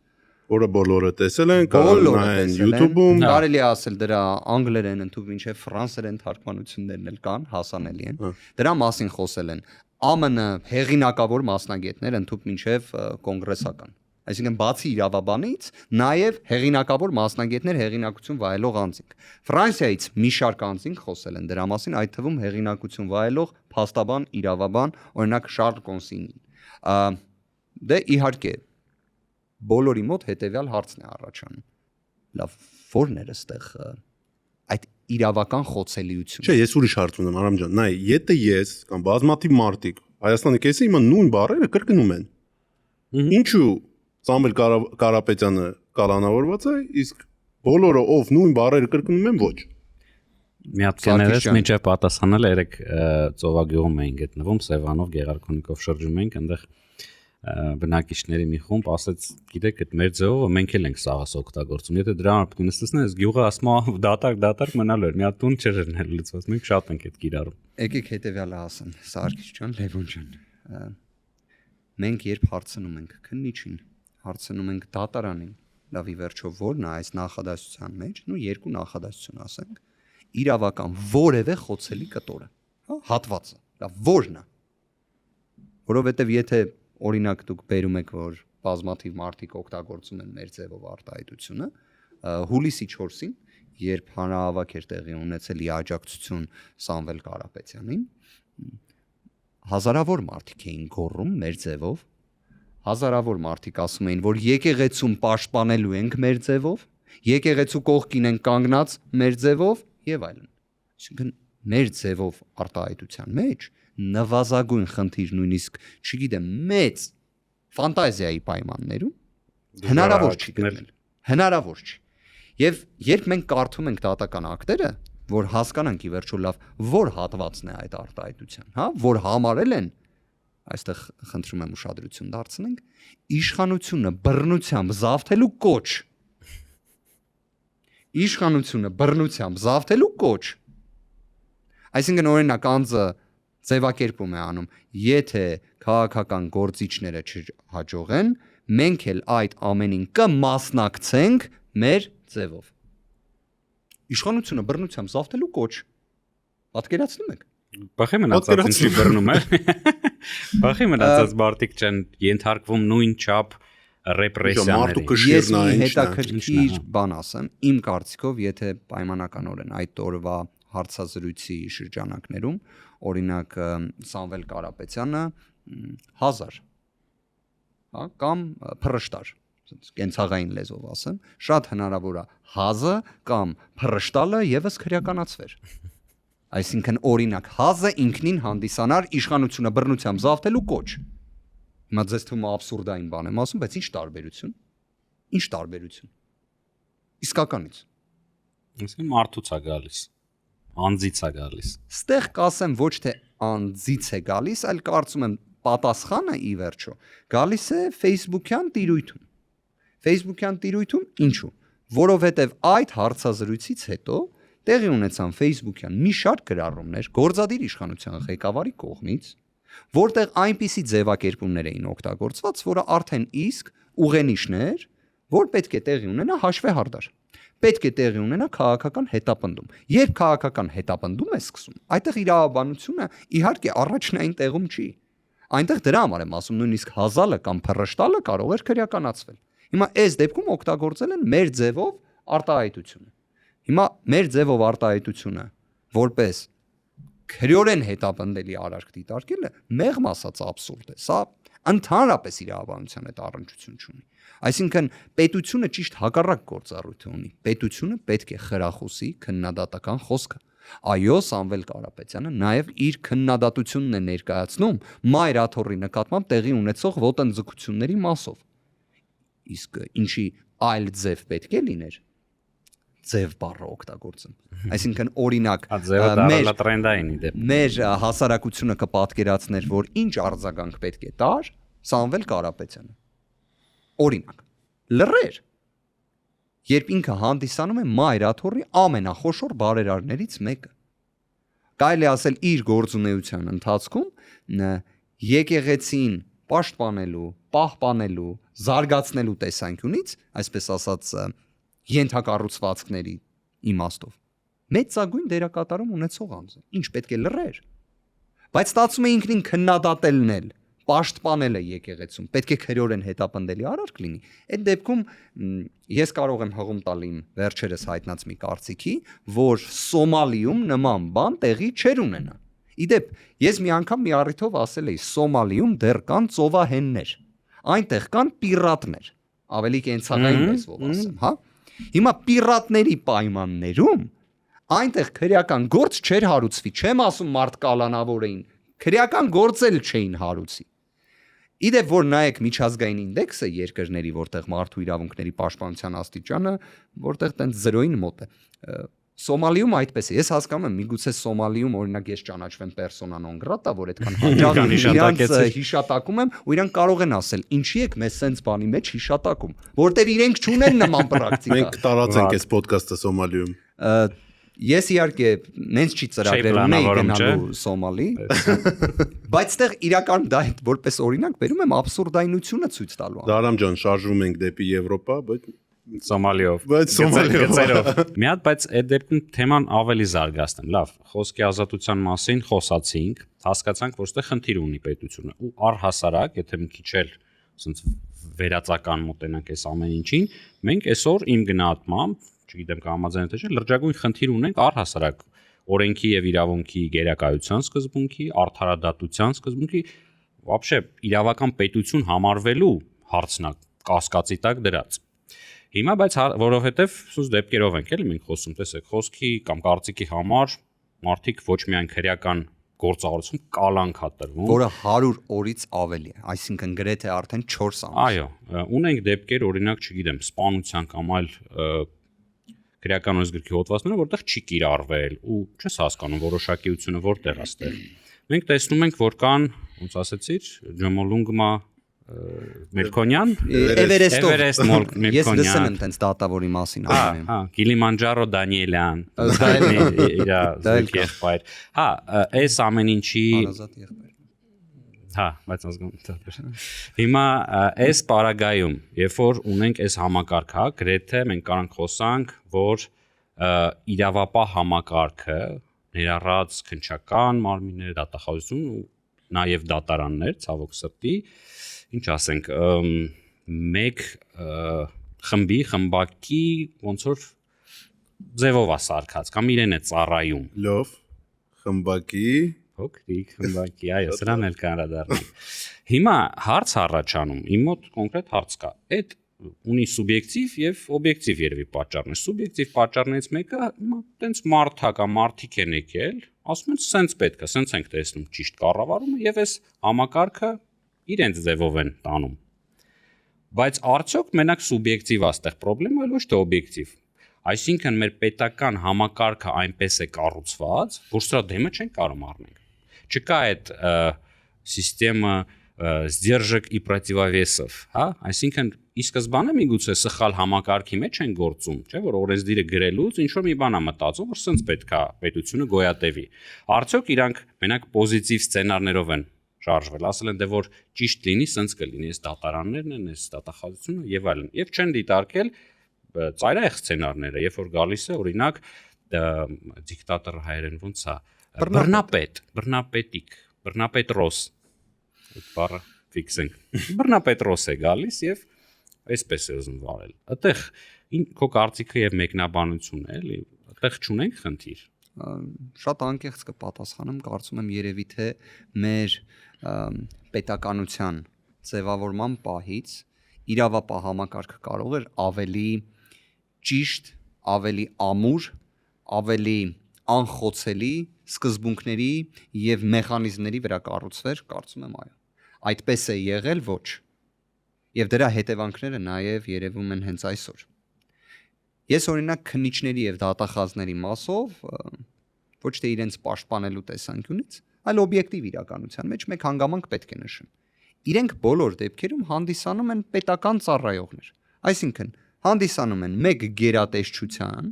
[SPEAKER 2] որը բոլորը տեսել են, կարող նայեն YouTube-ում,
[SPEAKER 1] կարելի է ասել դրա անգլերեն, ընդհանուր մինչև ֆրանսերեն թարգմանություններն էլ կան, հասանելի են։ Դրա մասին խոսել են ԱՄՆ հեղինակավոր մասնագետներ, ընդհանուր մինչև կոնգրեսական Այսինքն բացի իրավաբանից, նաև հեղինակավոր մասնագետներ հեղինակություն վայելող անձինք։ Ֆրանսիայից մի շարք անձինք խոսել են դրա մասին, այդ թվում հեղինակություն վայելող փաստաբան, իրավաբան, օրինակ Շարլ Կոնսինին։ Դե իհարկե բոլորի մոտ հետեւյալ հարցն է առաջանում։ Լավ, ո՞րն էր այստեղ այդ իրավական խոցելիությունը։
[SPEAKER 2] Չէ, ես ուրիշ հարց ունեմ, Արամ ջան։ Նայ, եթե ես կամ բազմաթիվ մարդիկ Հայաստանի կեսը հիմա նույն բառերը կրկնում են։ Ինչու Սամվել Կարապետյանը կալանավորված է, իսկ բոլորը ով նույն բառերը կրկնում են ոչ։
[SPEAKER 3] Մի հատ կներես մինչև պատասխանել երեք ծովագյուղում էին գտնվում, Սևանով, Գեղարքունիքով շրջում էինք, այնտեղ բնակիչների մի խումբ ասեց, գիտեք, այդ մեր ձևով մենք էլ ենք սաղս օգտագործում։ Եթե դրա համար նստեցնեն, այս գյուղը ասում է դատարկ մնալու էր, մի հատ տուն չէր լուծված, մենք շատ ենք այդ կիրառում։
[SPEAKER 1] Եկեք հետեւյալը ասեն, Սարգիս ջան, Լևոն ջան։ Մենք երբ հարցնում ենք քննիչին, հարցնում ենք դատարանին, լավ ի վերջո ո՞րն է այս նախադասության մեջ, նու երկու նախադասություն ասենք, իրավական որևէ խոցելի կտորը, հա, հատվածը, լավ ո՞րն է։ Որովհետև եթե օրինակ դուք բերում եք, որ բազմաթիվ մարդիկ օգտագործում են մեր ձևով արտահայտությունը, հուլիսի 4-ին, երբ հանրահավաք էր տեղի ունեցել ի աջակցություն Սամվել Կարապետյանին, հազարավոր մարդիկ էին գոռում մեր ձևով, հազարավոր մարդիկ ասում էին, որ եկեղեցում պաշտպանելու ենք մեր ձևով, եկեղեցու կողքին են կանգնած մեր ձևով եւ այլն։ Այսինքն մեր ձևով արտահայտության մեջ նվազագույն խնդիր նույնիսկ, չգիտեմ, մեծ ֆանտազիայի պայմաններում հնարավոր չի գտնել։ Հնարավոր չի։ Եվ երբ մենք կարդում ենք դատական ակտերը, որ հասկանանք ի վերջո լավ, որ հատվածն է այդ արտահայտության, հա, որ համարել են, այստեղ խնդրում եմ ուշադրություն դարձնենք, իշխանությունը բռնությամբ զավթելու կոչ։ Իշխանությունը բռնությամբ զավթելու կոչ։ Այսինքն օրինակ անձը ձևակերպում է անում, եթե քաղաքական գործիչները չհաջողեն, մենք էլ այդ ամենին կմասնակցենք մեր ձևով։ Իշխանությունը բռնությամբ զավթելու կոչ։ Պատկերացնում եք։
[SPEAKER 3] Բախի մնացած ինչի բռնում է։ Բախի մնացած մարդիկ չեն ենթարկվում նույն չափ ռեպրեսիաների։
[SPEAKER 1] Ես մի հետաքրքիր բան ասեմ, իմ կարծիքով, եթե պայմանականորեն այդ օրվա հարցազրույցի շրջանակներում, օրինակ Սամվել Կարապետյանը 1000, հա, կամ փռշտար, կենցաղային լեզվով ասեմ, շատ հնարավոր է 1000 կամ փռշտալը եւս քրեականացվեր։ Այսինքն օրինակ 1000 ինքնին հանդիսանար իշխանությունը բռնությամբ զավթելու կոչ։ Հիմա ձեզ թվում է աբսուրդային բան եմ ասում, բայց ինչ տարբերություն։ Ինչ տարբերություն։ Իսկականից։
[SPEAKER 3] Այսինքն մարդուց է գալիս, անձից է գալիս։
[SPEAKER 1] Ստեղ կասեմ ոչ թե անձից է գալիս, այլ կարծում եմ պատասխանը ի վերջո գալիս է Facebook-յան տիրույթում։ Facebook-յան տիրույթում ինչու։ Որովհետև այդ հարցազրույցից հետո տեղի ունեցան Facebook-յան մի շարք գրառումներ գործադիր իշխանության ղեկավարի կողմից, որտեղ այնպիսի ձևակերպումներ էին օգտագործված, որը արդեն իսկ ուղենիշներ, որ պետք է տեղի ունենա հաշվեհարդար։ Պետք է տեղի ունենա քաղաքական հետապնդում։ Երբ քաղաքական հետապնդում է սկսում, այդտեղ իրավաբանությունը իհարկե առաջնային տեղում չի։ Այնտեղ դրա համար եմ ասում, նույնիսկ հազալը կամ փռշտալը կարող էր քրեականացվել։ Հիմա այս դեպքում օգտագործել են մեր ձևով արտահայտությունը։ Հիմա մեր ձևով արտահայտությունը որպես քրեորեն հետապնդելի արարք դիտարկելը մեղմ ասած աբսուրդ է։ Սա ընդհանրապես իրավաբանության հետ առնչություն չունի։ Այսինքն պետությունը ճիշտ հակառակ գործառույթ ունի։ Պետությունը պետք է խրախուսի քննադատական խոսքը։ Այո, Սամվել Կարապետյանը նաև իր քննադատությունն է ներկայացնում Մայր Աթոռի նկատմամբ տեղի ունեցող ոտնձգությունների մասով։ Իսկ ինչի այլ ձև պետք է լիներ։ Ձև բառը օգտագործեմ։ Այսինքն օրինակ մեր հասարակությունը կպատկերացներ, որ ինչ արձագանք պետք է տար Սամվել Կարապետյանը։ Օրինակ, լռեր, երբ ինքը հանդիսանում է Մայր Աթոռի ամենախոշոր բարերարներից մեկը։ Կարելի է ասել իր գործունեության ընթացքում եկեղեցին պաշտպանելու, պահպանելու, զարգացնելու տեսանկյունից, այսպես ասած, ենթակառուցվածքների իմաստով մեծագույն դերակատարում ունեցող անձ է։ Ինչ պետք է լռեր։ Բայց ստացվում է ինքնին քննադատելն էլ, պաշտպանել է եկեղեցուն, պետք է քրեորեն հետապնդելի արարք լինի։ Այդ դեպքում ես կարող եմ հղում տալ իմ վերջերս հայտնած մի կարծիքի, որ Սոմալիում նման բան տեղի չէր ունենա։ Իդեպ, ես մի անգամ մի առիթով ասել էի, Սոմալիում դեռ կան ծովահեններ, այնտեղ կան պիրատներ, ավելի կենցաղային լեզվով ասեմ, հա։ Հիմա պիրատների պայմաններում այնտեղ քրեական գործ չէր հարուցվի, չեմ ասում մարդ կալանավորեին, քրեական գործ էլ չէին հարուցի։ Իդեպ որ նայեք միջազգային ինդեքսը երկրների, որտեղ մարդու իրավունքների պաշտպանության աստիճանը, որտեղ տենց 0-ին մոտ է։ Սոմալիում այդպես է։ Ես հասկանում եմ, միգուցե Սոմալիում օրինակ ես ճանաչվեմ persona non grata, որ այդքան հաջող իրանց հիշատակում եմ, ու իրանք կարող են ասել, ինչի եք մեզ սենց բանի մեջ հիշատակում, որտեղ իրենք չունեն նման պրակտիկա։
[SPEAKER 2] Մենք տարածենք այս ոդկասթը Սոմալիում։
[SPEAKER 1] Ես իհարկե նենց չի ծրագրել ունեի գնալու Սոմալի, բայց այդտեղ իրական դա այդ որպես օրինակ բերում եմ աբսուրդայնությունը ցույց տալու։
[SPEAKER 2] Դարամ ջան, շարժվում ենք դեպի Եվրոպա, բայց
[SPEAKER 3] Սոմալիով։ Մի հատ, բայց այդ դեպքում թեման ավելի զարգացնեմ։ Լավ, խոսքի ազատության մասին խոսացինք, հասկացանք, որ այստեղ խնդիր ունի պետությունը։ Ու առհասարակ, եթե մի քիչ էլ ասենց վերացական մոտենանք այս ամեն ինչին, մենք այսօր իմ գնահատմամբ, չգիտեմ կհամաձայնեք թե չէ, լրջագույն խնդիր ունենք առհասարակ օրենքի եւ իրավունքի գերակայության սկզբունքի, արդարադատության սկզբունքի, вообще իրավական պետություն համարվելու հարցնա կասկածի տակ դրած։ Հիմա բայց որովհետեւ սուս դեպքերով ենք էլի մենք խոսում, տեսեք, խոսքի կամ կարծիքի համար մարդիկ ոչ միայն քրեական գործառույթում կալանք հա տրվում,
[SPEAKER 1] որը 100 օրից ավելի է, այսինքն գրեթե արդեն 4 ամիս։
[SPEAKER 3] Այո, ունենք դեպքեր, օրինակ, չգիտեմ, սպանության կամ այլ քրեական օրենսգրքի հոդվածները, որտեղ չի կիրառվել ու չես հասկանում որոշակիությունը որտեղ է ստեղ։ Մենք տեսնում ենք, որ կան, ոնց ասեցիր, Ջոմոլունգմա Մելքոնյան,
[SPEAKER 1] Էվերեստ Մելքոնյան։ Ես լսել եմ տենց դատավորի մասին ասում։
[SPEAKER 3] Հա, Կիլիմանջարո Դանիելյան։ Իր եղբայր։ Հա, այս ամեն ինչի
[SPEAKER 1] Անազատ եղբայր։
[SPEAKER 3] Հա, բայց ազգում։ Հիմա այս պարագայում, երբ որ ունենք այս համակարգը, գրեթե մենք կարող խոսանք, որ իրավապահ համակարգը ներառած քննչական մարմիններ, դատախազություն ու նաև դատարաններ, ցավոք սրտի, ինչ ասենք, մեկ խմբակի ոնց որ ձևով է սարքած, կամ իրեն է ծառայում։
[SPEAKER 2] Լավ, խմբակի
[SPEAKER 3] Փոքրիկ խմբակի, այո, սրան էլ կանրադառնանք։ Հիմա հարց առաջանում, իմ մոտ կոնկրետ հարց կա։ Այդ ունի սուբյեկտիվ եւ օբյեկտիվ երևի պատճառներ։ Սուբյեկտիվ պատճառներից մեկը հիմա տենց մարդա կամ մարդիկ են եկել, ասում են, սենց պետք է, սենց ենք տեսնում ճիշտ կառավարումը եւ այս համակարգը իրենց ձևով են տանում։ Բայց արդյոք մենակ սուբյեկտիվ է այստեղ խնդրեմը, այլ ոչ թե օբյեկտիվ։ Այսինքն մեր պետական համակարգը այնպես է կառուցված, որ սրա դեմը չեն կարող առնել։ Չկա այդ սիստեմը сдержек и противовесов, հա, այսինքն ի սկզբանե միգուցե սխալ համակարգի մեջ են գործում, չէ՞, որ օրենսդիրը գրելուց ինչ որ մի բան է մտածում, որ սենց պետքա պետությունը գոյատևի։ Արդյոք իրանք մենակ պոզիտիվ սցենարներով են շարժվել, ասել են դե որ ճիշտ լինի, սենց կլինի, այս դատարաններն են, այս դատախազությունը եւ այլն։ Եվ չեն դիտարկել ծայրահեղ սցենարները, երբ որ գալիս է օրինակ դիկտատոր հայերեն ոնց է, բռնապետիկ, բռնապետրոս այդ բառը ֆիքսենք։ Բռնապետրոս է գալիս եւ այսպես է ուզում վարել։ Այդտեղ քո կարծիքը եւ մեկնաբանությունը էլի, այդտեղ չունենք խնդիր։
[SPEAKER 1] Շատ անկեղծ կպատասխանեմ, կարծում եմ երևի թե մեր պետականության ձևավորման պահից իրավապահ համակարգը կարող էր ավելի ճիշտ, ավելի ամուր, ավելի անխոցելի սկզբունքների եւ մեխանիզմների վրա կառուցվեր, կարծում եմ այո։ Այդպես է եղել ոչ։ Եվ դրա հետևանքները նաեւ երևում են հենց այսօր։ Ես օրինակ քննիչների եւ դատախազների մասով ոչ թե իրենց պաշտպանելու տեսանկյունից, այլ օբյեկտիվ իրականության մեջ մեկ հանգամանք պետք է նշեմ։ Իրենք բոլոր դեպքերում հանդիսանում են պետական ծառայողներ։ Այսինքն հանդիսանում են մեկ գերատեսչության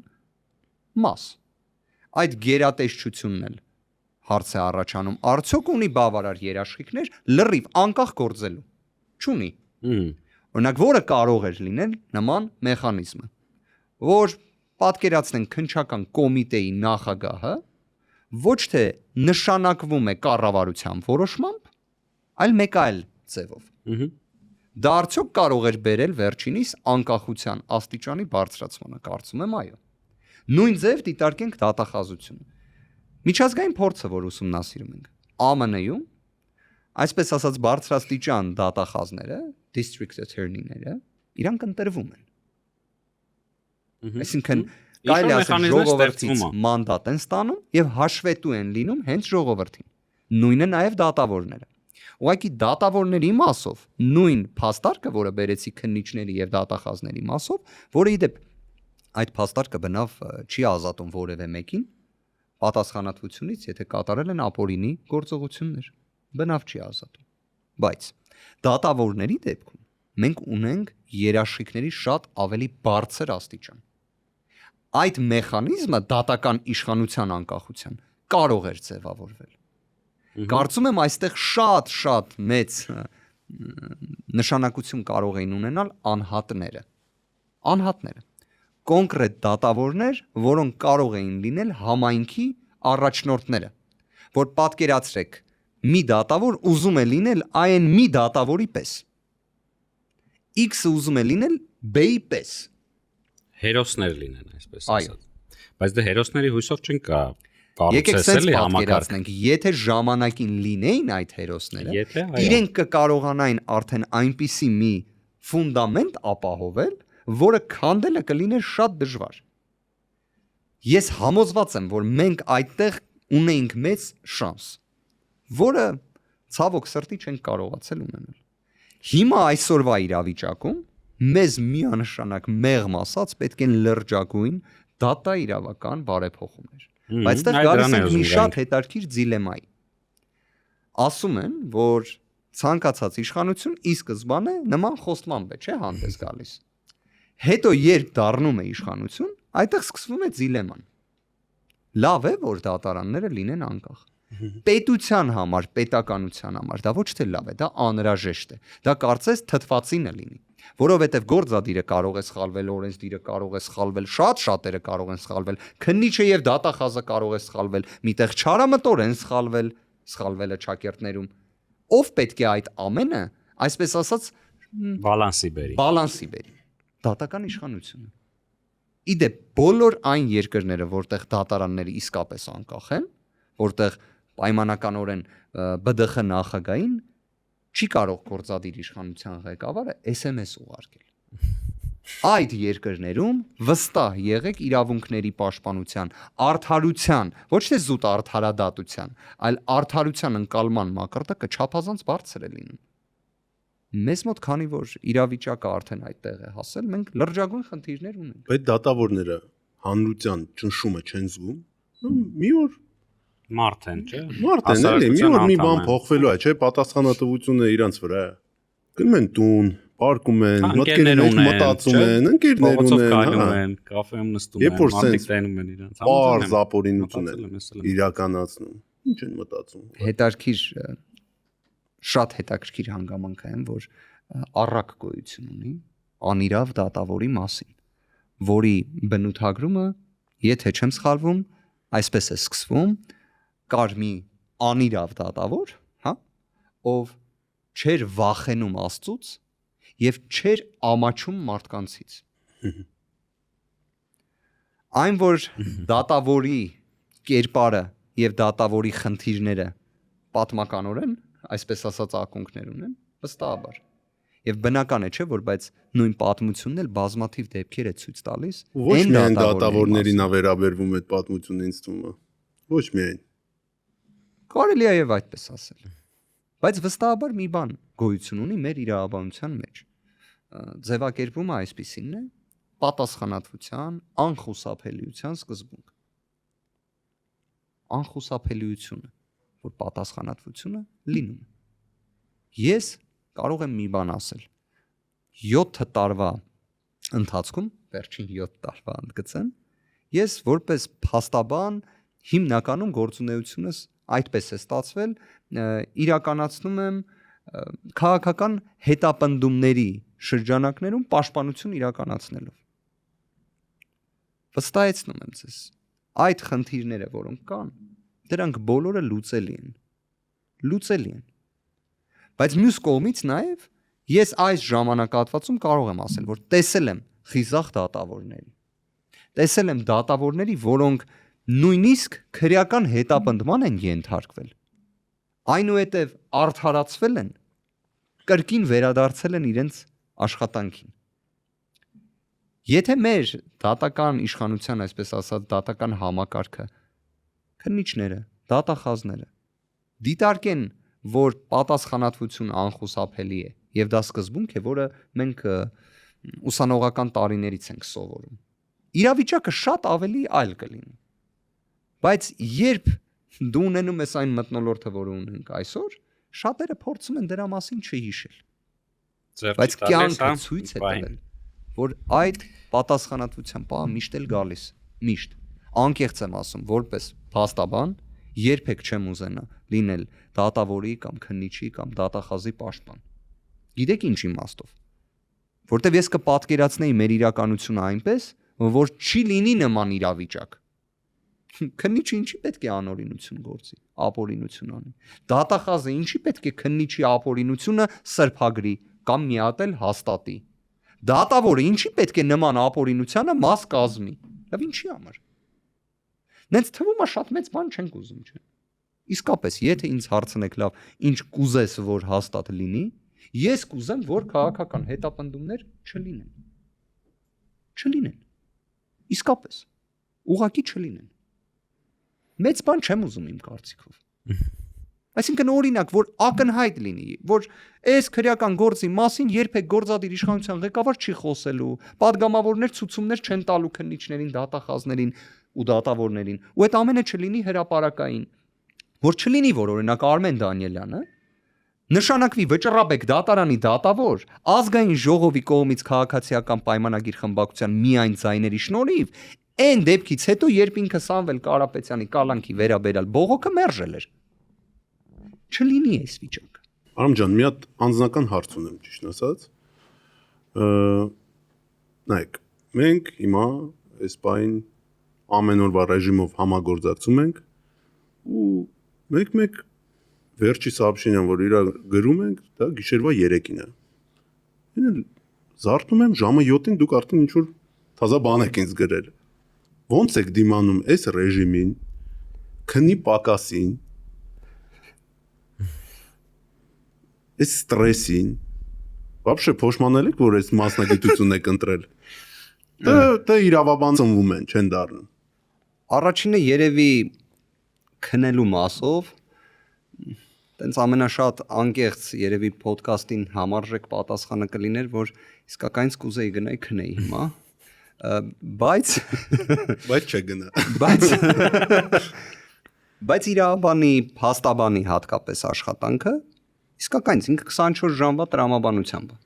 [SPEAKER 1] մաս։ Այդ գերատեսչությունն էլ հարց է առաջանում, արդյոք ունի բավարար երաշխիքներ լրիվ անկախ գործելու։ Չունի։ Օրինակ որը կարող էր լինել նման մեխանիզմը, որ պատկերացնենք քննչական կոմիտեի նախագահը ոչ թե նշանակվում է կառավարության որոշմամբ, այլ մեկ այլ ձևով։ Դա արդյոք կարող էր բերել վերջինիս անկախության աստիճանի բարձրացմանը, կարծում եմ այո։ Նույն ձև դիտարկենք դատախազությունը։ Միջազգային փորձը, որ ուսումնասիրում ենք, ԱՄՆ-ում, այսպես ասած բարձրաստիճան դատախազները, district attorney-ները, իրանք ընտրվում են։ Այսինքն կարելի ասել ժողովրդից մանդատ են ստանում եւ հաշվետու են լինում հենց ժողովրդին։ Նույնը նաեւ դատավորները։ Ուղղակի դատավորների մասով նույն փաստարկը, որը բերեցի քննիչների եւ դատախազների մասով, որը իդեպ այդ փաստարկը բնավ չի ազատում որևէ մեկին պատասխանատվությունից, եթե կատարել են ապօրինի գործողություններ, բնավ չի ազատում։ Բայց դատավորների դեպքում մենք ունենք երաշխիքների շատ ավելի բարձր աստիճան։ Այդ մեխանիզմը դատական իշխանության անկախության կարող էր ձևավորվել։ Կարծում եմ այստեղ շատ մեծ նշանակություն կարող էին ունենալ անհատները։ Կոնկրետ դատավորներ, որոնք կարող էին լինել համայնքի առաջնորդները, որ պատկերացրեք, մի դատավոր ուզում է լինել այն մի դատավորի պես։ X-ը ուզում է լինել B-ի պես։
[SPEAKER 3] Հերոսներ լինեն, այսպես ասած։ Բայց դե հերոսների հույսով չեն կա։
[SPEAKER 1] Եկեք սենց պատկերացնենք, եթե ժամանակին լինեին այդ հերոսները, իրենք կկարողանային արդեն այնպիսի մի ֆունդամենտ ապահովել, որը քանդելը կլիներ շատ դժվար։ Ես համոզված եմ, որ մենք այդտեղ ունեինք մեծ շանս, որը ցավոք սրտի չենք կարողացել ունենալ։ Հիմա այսօրվա իրավիճակում մեզ միանշանակ մեղմ ասած պետք են լրջագույն դատա իրավական բարեփոխումներ։ Բայց դեռ գալիս ենք մի շատ հետաքրքիր դիլեմայի։ Ասում են, որ ցանկացած իշխանություն ի սկզբանե նման խոստմամբ է, չէ՞, հանդես գալիս։ Հետո երբ դառնում է իշխանություն, այդտեղ սկսվում է դիլեման։ Լավ է, որ դատարանները լինեն անկախ։ Պետության համար, պետականության համար դա ոչ թե լավ է, դա անհրաժեշտ է։ Դա կարծես թթվածինը լինի, որովհետև գործադիրը կարող է սխալվել, օրենսդիրը կարող է սխալվել, շատերը կարող են սխալվել, քննիչը եւ դատախազը կարող է սխալվել, միտեղ չարամտորեն սխալվելը ճակերտներում։ Ով պետք է այդ ամենը, այսպես ասած, բալանսի բերի։ Դատական իշխանությունը։ Իդեպ բոլոր այն երկրները, որտեղ դատարանները իսկապես անկախ են, որտեղ պայմանականորեն ԲԴԽ նախագահին չի կարող գործադիր իշխանության ղեկավարը SMS ուղարկել։ Այդ երկրներում վստահ եղեք իրավունքների պաշտպանության, արդարության, ոչ թե զուտ արդարադատության, այլ արդարության ընկալման մակարդակը չափազանց բարձր է լինում։ Մեզ մոտ քանի որ իրավիճակը արդեն այդտեղ է հասել, մենք լրջագույն խնդիրներ ունենք։
[SPEAKER 2] Բայց դատավորները հանրության ճնշումը չեն զգում։ Մի օր
[SPEAKER 3] մարդ են, չէ՞։
[SPEAKER 2] Մարդ են, էլի, մի օր մի բան փոխվելու է, չէ՞, պատասխանատվությունը իրանց վրա է։ Գնում են տուն, պարկում են, մտքերն են մտածում են, ընկերներ ունեն,
[SPEAKER 3] կաֆեում նստում են, մարդիկ տենում են իրանց։
[SPEAKER 2] Պարզ ապօրինություն են իրականացնում։ Ինչ են մտածում։
[SPEAKER 1] Հետաքրքիր շատ հետաքրքիր հանգամանք է, որ առակ գոյություն ունի անիրավ դատավորի մասին, որի բնութագրումը, եթե չեմ սխալվում, այսպես է սկսվում, կար մի անիրավ դատավոր, հա, ով չէր վախենում Աստծուց եւ չէր ամաչում մարդկանցից։ Այն որ դատավորի կերպարը եւ դատավորի խնդիրները պատմականորեն, այսպես ասած ակունքներ ունեն, վստահաբար։ Եվ բնական է, չէ, որ բայց նույն պատմությունն էլ բազմաթիվ դեպքեր է ցույց տալիս։
[SPEAKER 2] Ոչ միայն դատավորներին է վերաբերվում այդ պատմությունը ինձ թվում է։ Ոչ միայն։
[SPEAKER 1] Կարելի է եւ այդպես ասել։ Բայց վստահաբար մի բան գոյություն ունի մեր իրավաբանության մեջ։ Ձևակերպումը այսպիսին է՝ պատասխանատվության, անխուսափելիության սկզբունք։ Անխուսափելիությունը, որ պատասխանատվությունը լինում է։ Ես կարող եմ մի բան ասել։ 7 տարվա ընթացքում, վերջին 7 տարվա ընդգծեմ, ես որպես փաստաբան հիմնականում գործունեությունս այդպես է ստացվել, իրականացնում եմ քաղաքական հետապնդումների շրջանակներում պաշտպանություն իրականացնելով։ Վստահեցնում եմ ձեզ, այդ խնդիրները, որոնք կան, դրանք բոլորը լուծելի են։ Բայց մյուս կողմից նաև ես այս ժամանակահատվածում կարող եմ ասել, որ տեսել եմ խիզախ դատավորների։ Տեսել եմ դատավորների, որոնք նույնիսկ քրեական հետապնդման են ենթարկվել։ Այնուհետև արդարացվել են, կրկին վերադարձել են իրենց աշխատանքին։ Եթե մեր դատական իշխանության, այսպես ասած, դատական համակարգը, քննիչները, դատախազները դիտարկեն, որ պատասխանատվություն անխուսափելի է, եւ դա սկզբունք է, որը մենք ուսանողական տարիներից ենք սովորում։ Իրավիճակը շատ ավելի այլ կլինի։ Բայց երբ դու ունենում ես այն մթնոլորտը, որը ունենք այսօր, շատերը փորձում են դրա մասին չհիշել։ Բայց կյանքը ցույց է տվել, որ այդ պատասխանատվության պահը միշտ էլ գալիս, միշտ։ Անկեղծ եմ ասում, որպես փաստաբան երբեք չեմ ուզենա լինել դատավորի կամ քննիչի կամ դատախազի պաշտպան։ Գիտեք ինչ իմաստով։ Որտեվ ես կպատկերացնեի մեր իրականությունը այնպես, որ չի լինի նման իրավիճակ։ Քննիչը ինչի պետք է անօրինություն գործի, ապօրինություն անի։ Դատախազը ինչի պետք է քննիչի ապօրինությունը սրբագրի կամ մի հատ էլ հաստատի։ Դատավորը ինչի պետք է նման ապօրինությանը մաս կազմի։ Լավ ինչի համար։ Նենց թվում է շատ մեծ բան չենք ուզում, չէ՞։ Իսկապես, եթե ինձ հարցնեք, լավ, ինչ կուզես, որ հաստատ լինի, ես կուզեմ, որ քաղաքական հետապնդումներ չլինեն։ Չլինեն։ Իսկապես, ուղղակի չլինեն։ Մեծ բան չեմ ուզում իմ կարծիքով։ Այսինքն օրինակ, որ ակնհայտ լինի, որ այս քրեական գործի մասին երբեք գործադիր իշխանության ղեկավար չի խոսելու, падգամավորներ ցուցումներ չեն տալու քննիչներին, դատախազներին ու դատավորներին, ու այդ ամենը չլինի հրապարակային, որ չլինի, որ օրինակ Արմեն Դանիելյանը նշանակվի Վճռաբեկ դատարանի դատավոր, ազգային ժողովի կողմից քաղաքացիական պայմանագիր խմբակցության միայն ձայների շնորհիվ, այն դեպքից հետո, երբ ինքը Սամվել Կարապետյանի կալանքի վերաբերյալ բողոքը մերժել էր։ Չլինի այս վիճակը։
[SPEAKER 2] Արամ ջան, մի հատ անձնական հարց ունեմ, ճիշտ ասած։ Նայեք, մենք հիմա այս բան ամեն օրվա ռեժիմով համագործակցում ենք ու մեկ վերջի սաբշինյան, որ իրա գրում ենք, դա գիշերվա 3-ին է։ Ինը զարթնում եմ ժամը 7-ին դուք արդեն ինչ որ թազա բան եք ինձ գրել։ Ոնց եք դիմանում այս ռեժիմին, քնի պակասին, այս ստրեսին, вообще փոշմանել եք, որ այս մասնագիտությունն եք ընտրել։ Դա իրավաբան ծնվում են, չեն դառնում։
[SPEAKER 1] Առաջինը երևի քնելու մասով տենց ամենաշատ անկեղծ երևի ոդկասթին համարժեք պատասխանը կլիներ, որ իսկականից կուզեի գնայի քնեի հիմա, բայց չգնա։ Բայց իրավաբանի, փաստաբանի հատկապես աշխատանքը իսկականից ինքը 24 ժամվա տրամաբանությամբ է։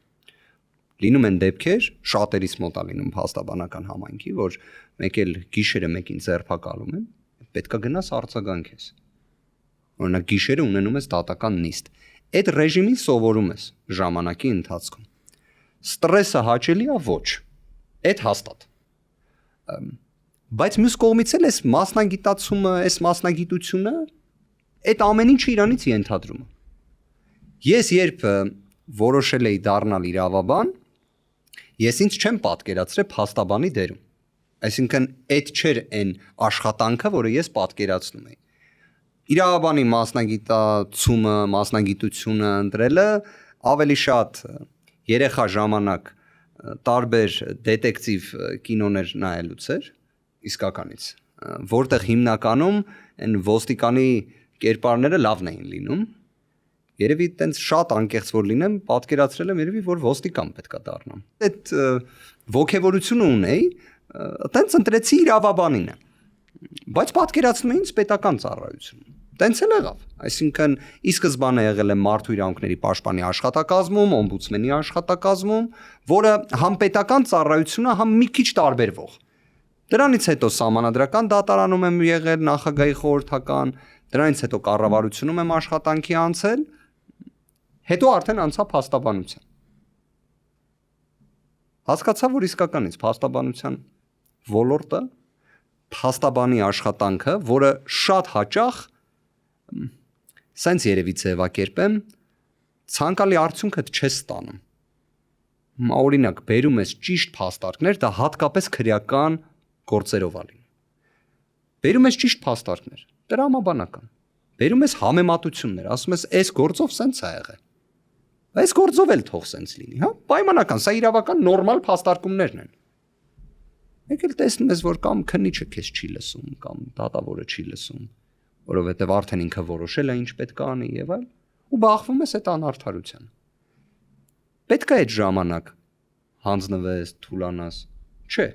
[SPEAKER 1] Լինում են դեպքեր, շատերից մոտ է լինում փաստաբանական համայնքի, որ մեկ էլ գիշերը մեկին ձերբակալում են, պետքա գնաս արձագանքես։ Օրինակ գիշերը ունենում ես դատական նիստ։ Այդ ռեժիմին սովորում ես ժամանակի ընթացքում։ Ստրեսը հաճելի է ոչ։ Այդ հաստատ։ Բայց մյուս կողմից էլ այս մասնագիտացումը, այս մասնագիտությունը այդ ամեն ինչը իրանից ենթադրում է։ Ես երբ որոշել էի դառնալ իրավաբան, ես ինձ չեմ պատկերացրել փաստաբանի դերում։ Այսինքն այդ չէր այն աշխատանքը, որը ես պատկերացնում էի։ Իրավաբանի մասնագիտացումը, մասնագիտությունը ընտրելը ավելի շատ երեխա ժամանակ տարբեր դետեկտիվ կինոներ նայելուց էր, իսկականից, որտեղ հիմնականում այն ոստիկանի կերպարները լավն էին լինում։ Երևի տենց շատ անկեղծ որ լինեմ, պատկերացրել եմ երևի որ ոստիկան պետքա դառնամ։ Այդ ոգևորությունը ունեի, տենց ընտրեցի իրավաբանինը։ Բայց պատկերացնում էի ինձ պետական ծառայություն։ Տենց էլ եղավ։ Այսինքն ի սկզբանե եղել եմ մարդու իրավունքների պաշտպանի աշխատակազմում, օմբուդսմենի աշխատակազմում, որը համ պետական ծառայությունը, համ մի քիչ տարբերվող։ Դրանից հետո սահմանադրական դատարանում եմ եղել, նախագահի խորհրդական, դրանից հետո կառավարությունում եմ աշխատանքի անցել, հետո արդեն անցա փաստաբանության։ Հասկացա, որ իսկականից փաստաբանության ոլորտը, փաստաբանի աշխատանքը, որը շատ հաճախ սենց երևի ձևակերպեմ, ցանկալի արդյունքը չես ստանում։ Հիմա օրինակ բերում ես ճիշտ փաստարկներ, դա հատկապես քրեական գործերով ալին։ Բերում ես ճիշտ փաստարկներ, տրամաբանական։ Բերում ես համեմատություններ, ասում ես, այս գործով սենց է եղել։ Այս գործով էլ թող սենց լինի, հա? Պայմանական, սա իրավական նորմալ փաստարկումներն են։ Մեկ էլ տեսնում ես, որ կամ քննիչը քեզ չի լսում, կամ դատավորը չի լսում, որովհետև արդեն ինքը որոշել է ինչ պետք է անի եւ այլ, ու բախվում ես այդ անարդարության։ Պետք է այդ ժամանակ հանձնվես, թուլանաս, չէ։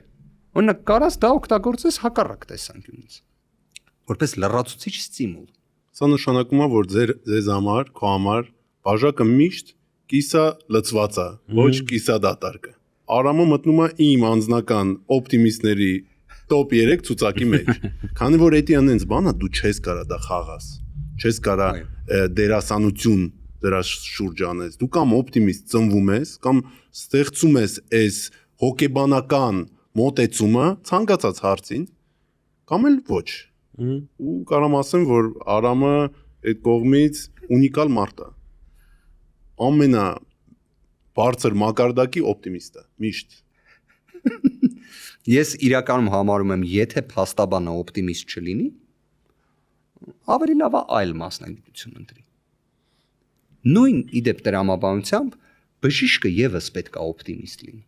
[SPEAKER 1] Օրինակ կարաս դա օգտագործես հակառակ տեսանկյունից, որպես լրացուցիչ ստիմուլ։
[SPEAKER 2] Սա նշանակում է, որ ձեզ համար, քո համար բաժակը միշտ կիսա լծված է, ոչ կիսա դատարկ է։ Արամը մտնում է իմ անձնական օպտիմիստների top 3 ցուցակի մեջ։ Քանի որ էդի անենց բանը դու չես կարա դա խաղաս, չես կարա դերասանություն դրա շուրջ անես։ Դու կամ օպտիմիստ ծնվում ես, կամ ստեղծում ես այս հոգեբանական մոտեցումը ցանկացած հարցին, կամ էլ ոչ։ Ու կարամ ասեմ, որ Արամը այդ կողմից ունիկալ մարդ է։ Ամենա բարձր մակարդակի օպտիմիստ է, միշտ։
[SPEAKER 1] Ես իրականում համարում եմ, եթե փաստաբանը օպտիմիստ չլինի, ավելի լավ է այլ մասնագիտություն ընտրի։ Նույն իդեպ տրամաբանությամբ բժիշկը եւս պետք է օպտիմիստ լինի։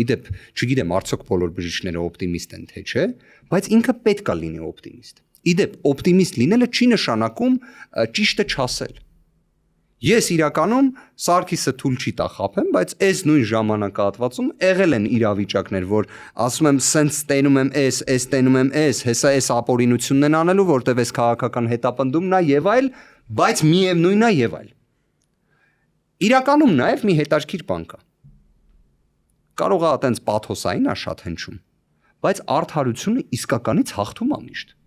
[SPEAKER 1] Իդեպ, չգիտեմ, արդյոք բոլոր բժիշկները օպտիմիստ են, թե չէ, բայց ինքը պետք է լինի օպտիմիստ։ Իդեպ, օպտիմիստ լինելը չի նշանակում ճիշտը չասել։ Ես իրականում Սարգիսը թույլ չի տա խափեմ, բայց այս նույն ժամանակահատվածում եղել են իրավիճակներ, որ ասում եմ, սենց տենում եմ այս տենում եմ հեսա այս ապօրինությունն են անելու, որտեվ այս քաղաքական հետապնդումն է եւ այլ, բայց միևնույնն է եւ այլ։ Իրականում նաեւ մի հետաքրքիր բան կա։ Կարող է այտենց պաթոսային է շատ հնչում, բայց արդարությունը իսկականից հաղթում է միշտ։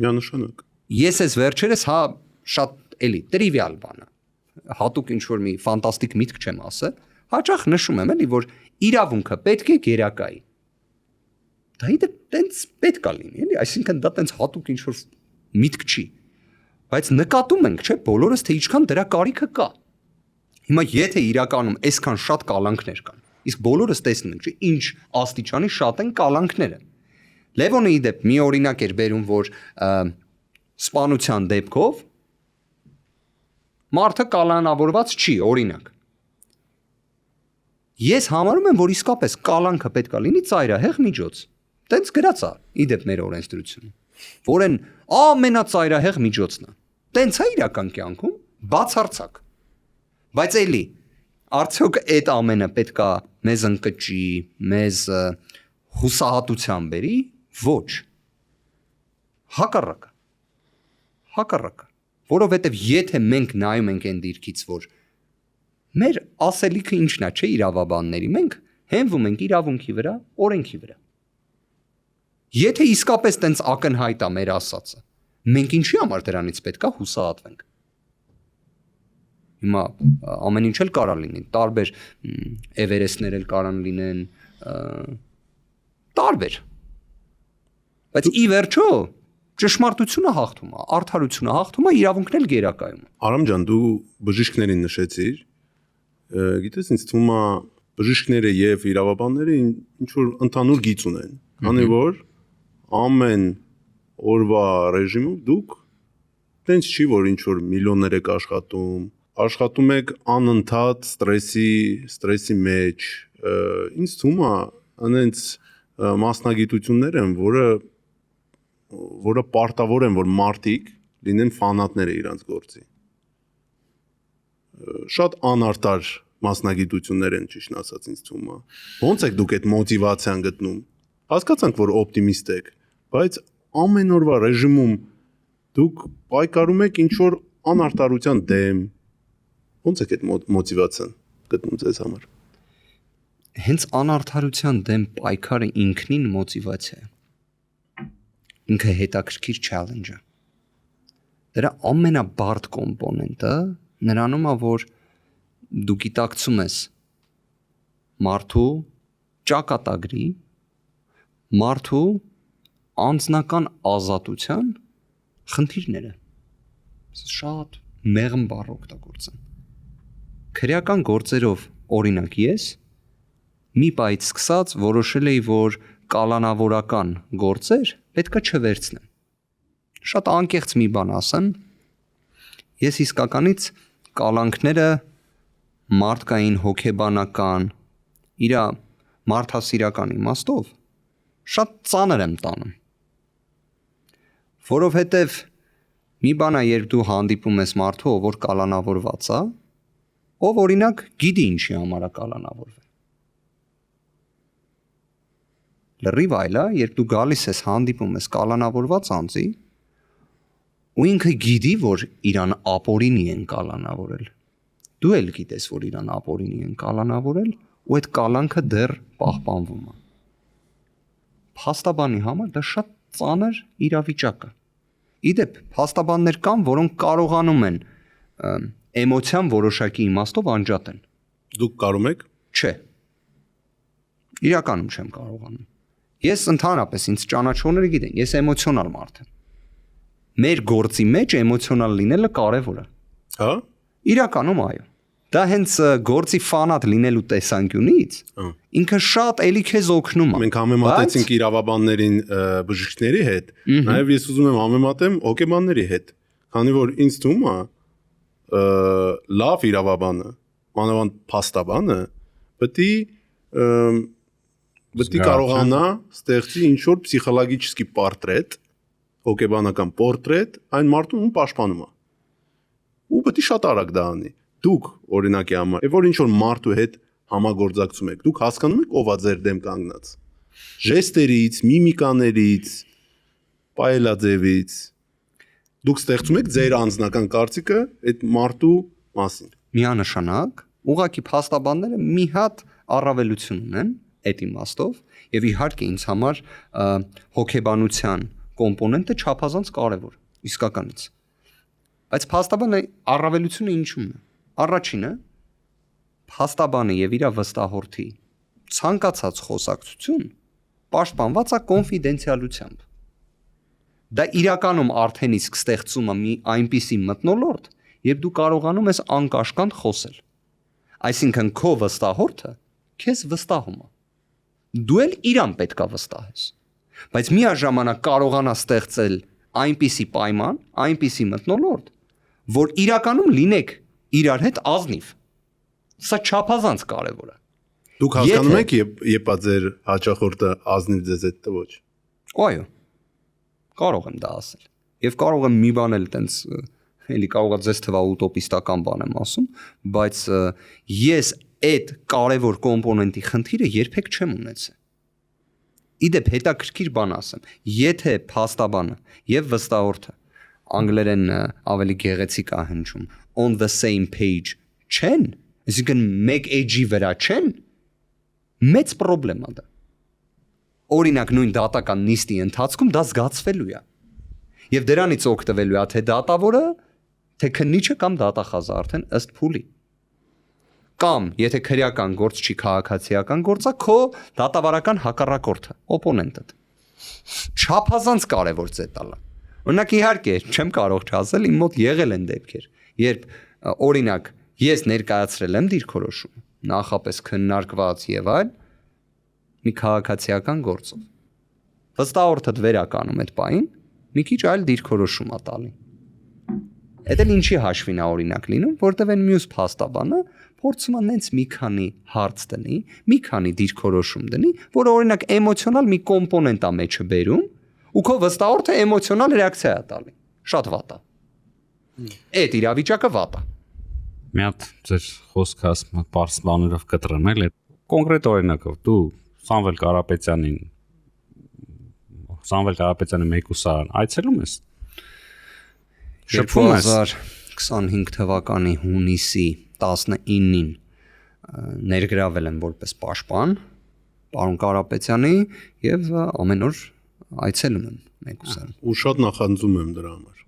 [SPEAKER 2] Միանշանակ։
[SPEAKER 1] Ես այս վերջերս հա շատ էլի տրիվիալ բան է։ Հատուկ ինչ որ մի ֆանտաստիկ միտք չեմ ասել, հաճախ նշում եմ էլի, որ իրավունքը պետք է գերակայի։ Դա իդեպ տենց պետք է լինի, էլի, այսինքն դա տենց հատուկ ինչ որ միտք չի։ Բայց նկատում ենք, չէ, բոլորս թե ինչքան դրա կարիքը կա։ Հիմա եթե իրականում այսքան շատ կալանքներ կան, իսկ բոլորս տեսնում ենք, չէ, ինչ աստիճանի շատ են կալանքները։ Լևոնը իդեպ մի օրինակ էր բերում, որ սպանության դեպքով մարդը կալանավորված չի, օրինակ։ Ես համարում եմ, որ իսկապես կալանքը պետք է լինի ծայրահեղ միջոց։ Տենց գրած է իդեպ մեր օրենսդրությունը, որ այն ամենածայրահեղ միջոցն է։ Տենց է իրական կյանքում, բացարձակ։ Բայց էլի, արդյոք այդ ամենը պետք է մեզ ընկճի, մեզ հուսահատության բերի, ոչ։ Հակառակը։ Որովհետև եթե մենք նայում ենք այն դիրքից, որ մեր ասելիքը ինչն է, չէ, իրավաբանների, մենք հենվում ենք իրավունքի վրա, օրենքի վրա։ Եթե իսկապես տենց ակնհայտ է մեր ասածը, մենք ինչի համար դրանից պետք է հուսահատվենք։ Հիմա ամեն ինչ էլ կարա լինի, տարբեր Էվերեստներ էլ կարան լինեն, տարբեր։ Բայց ի վերջո ճշմարտությունը հաղթում է, արդարությունը հաղթում է, իրավունքն էլ գերակայում է։
[SPEAKER 2] Արամ ջան, դու բժիշկներին նշեցիր։ Գիտես, ինձ թվում է բժիշկները եւ իրավաբանները ինչ որ ընդհանուր գիծ ունեն։ Քանի որ ամեն օրվա ռեժիմում դուք տենց չի, որ ինչ որ միլիոններ եք աշխատում եք անընդհատ ստրեսի մեջ։ Ինձ թվում է անենց մասնագիտություններ են, որը պարտավոր են, որ մարդիկ լինեն ֆանատները իրանց գործի։ Շատ անարտար մասնագիտություններ են, ճիշտ ասած, ինձ թվում է։ Ոնց եք դուք այդ մոտիվացիան գտնում։ Հասկացանք, որ օպտիմիստ եք, բայց ամեն օրվա ռեժիմում դուք պայքարում եք ինչ որ անարտարության դեմ։ Ոնց եք այդ մոտիվացիան գտնում ձեզ համար։
[SPEAKER 1] Հենց անարդարության դեմ պայքարը ինքնին մոտիվացիա է։ Ինքը հետաքրքիր challenge է։ Դրա ամենաբարդ կոմպոնենտը նրանում է, որ դու գիտակցում ես մարդու ճակատագրի, մարդու անձնական ազատության խնդիրները։ Շատ մեղմ բառ օգտագործեմ։ քրեական գործերով օրինակ ես մի պայից սկսած որոշել էի, որ կալանավորական գործեր պետքա չվերցնեմ։ Շատ անկեղծ մի բան ասեմ, ես իսկականից կալանքները մարդկային հոգեբանական, իր մարդասիրական իմաստով շատ ծանր եմ տանում։ Որովհետև մի բան է, երբ դու հանդիպում ես մարդու, որ կալանավորված է, ով օրինակ գիտի ինչի համար է կալանավորվել։ Լրիվ այլ է, երբ դու գալիս ես հանդիպում ես կալանավորված անձի, ու ինքը գիտի, որ իրան ապօրինի են կալանավորել։ Դու էլ գիտես, որ իրան ապօրինի են կալանավորել, ու այդ կալանքը դեռ պահպանվում է։ Փաստաբանի համար դա շատ ծանր իրավիճակ է։ Իդեպ, փաստաբաններ կան, որոնք կարողանում են էմոցիան որոշակի իմաստով անջատեն։
[SPEAKER 2] Դուք կարող եք։
[SPEAKER 1] Չէ։ Իրականում չեմ կարողանում։ Ես ընդհանրապես ինձ ճանաչողները գիտեն, ես էմոցիոնալ մարդ եմ։ Մեր գործի մեջ էմոցիոնալ լինելը կարևոր է։
[SPEAKER 2] Հա։
[SPEAKER 1] Իրականում այո։ Դա հենց գործի ֆանատ լինելու տեսանկյունից ինքը շատ էլի քեզ օգնում է։
[SPEAKER 2] Մենք համեմատեցինք իրավաբաններին բժիշկների հետ, նաև ես ուզում եմ համեմատեմ հոգեբանների հետ, քանի որ ինձ թվում է լավ իրավաբանը, մանավանդ փաստաբանը պետք է կարողանա ստեղծի ինչ որ պսիխոլոգիչեսկի պորտրետ, հոգեբանական պորտրետ այն մարդուն, ում պաշտպանում է։ Ու պետք է շատ արագ դա անի։ Դուք օրինակի համար, որ ինչ որ մարդու հետ համագործակցում եք, դուք հասկանում եք ով է ձեր դեմ կանգնած։ Ժեստերից, միմիկաներից, պայելաձևից դուք ստեղծում եք ձեր անձնական կարծիքը այդ մարդու մասին։
[SPEAKER 1] Միանշանակ, ուղղակի փաստաբանները մի հատ առավելություն ունեն այդ իմաստով, եւ իհարկե ինձ համար հոգեբանության կոմպոնենտը չափազանց կարևոր, իսկականից։ Բայց փաստաբանը առավելությունը ինչու՞մն է։ Առաջինը փաստաբանը եւ իր վստահորդի ցանկացած խոսակցություն պաշտպանված է կոնֆիդենցիալությամբ։ Դա իրականում արդեն իսկ ստեղծում է մի այնպիսի մթնոլորտ, երբ դու կարողանում ես անկաշկանդ խոսել։ Այսինքն քո վստահորդը քեզ վստահում է։ Դու էլ իրան պետքա վստահես։ Բայց միաժամանակ կարողանա ստեղծել այնպիսի պայման, այնպիսի մթնոլորտ, որ իրականում լինեք իրար հետ ազնիվ։ Սա չափազանց կարևոր է։
[SPEAKER 2] Դուք հասկանում եք, երբ ձեր հաճախորդը ազնիվ ձեզ հետ թե ոչ։
[SPEAKER 1] Այո։ Կարող եմ դա ասել։ Եվ կարող եմ մի բան էլ տենց էլի կարող է ձեզ թվա ուտոպիստական բան եմ ասում, բայց ես այդ կարևոր կոմպոնենտի խնդիրը երբեք չեմ ունեցել։ Իդեպ հետաքրքիր բան ասեմ, եթե փաստաբանը եւ վստահորդը անգլերեն ավելի գեղեցիկ է հնչում on the same page չեն, այսինքն մեկ էջի վրա չեն, մեծ խնդրեմ է դա։ Օրինակ նույն դատական նիստի ընթացքում դա զգացվելու է։ Եվ դրանից օգտվելու է թե դատավորը, թե քննիչը կամ դատախազը արդեն ըստ փուլի։ Կամ եթե քրեական գործ չի քաղաքացիական գործը, քո դատավարական հակառակորդը, օպոնենտը։ Չափազանց կարևոր ծետալ է։ Օրինակ իհարկե չեմ կարող չասել, իմ մոտ եղել են դեպքեր, երբ օրինակ ես ներկայացրել եմ դիրքորոշում, նախապես քննարկված եւ այլ մի քաղաքացիական գործով։ Վստահորդդ վերականում այդ պահին մի քիչ այլ դիրքորոշում է տալի։ Այդ էլ ինչի հաշվին է օրինակ լինում, որտեղ այն մյուս փաստաբանը փորձում է նենց մի քանի հարց դնի, մի քանի դիրքորոշում դնի, որը օրինակ էմոցիոնալ մի կոմպոնենտ է մեջը բերում, ու քո վստահորդը էմոցիոնալ ռեակցիա է տալի։ Շատ վատ է։ Այդ իրավիճակը վատ է։
[SPEAKER 3] Մի հատ ձեր խոսքը ասում պարզ բաներով կտրեմ էլ, կոնկրետ օրինակով դու Սամվել Կարապետյանի մեկուսարան այցելում ես։ Շփվում ես
[SPEAKER 1] 2025 թվականի հունիսի 19-ին ներգրավել եմ որպես պաշտպան պարոն Կարապետյանի եւ ամեն օր այցելում եմ մեկուսարան։
[SPEAKER 2] Ու շատ նախանձում եմ դրա համար։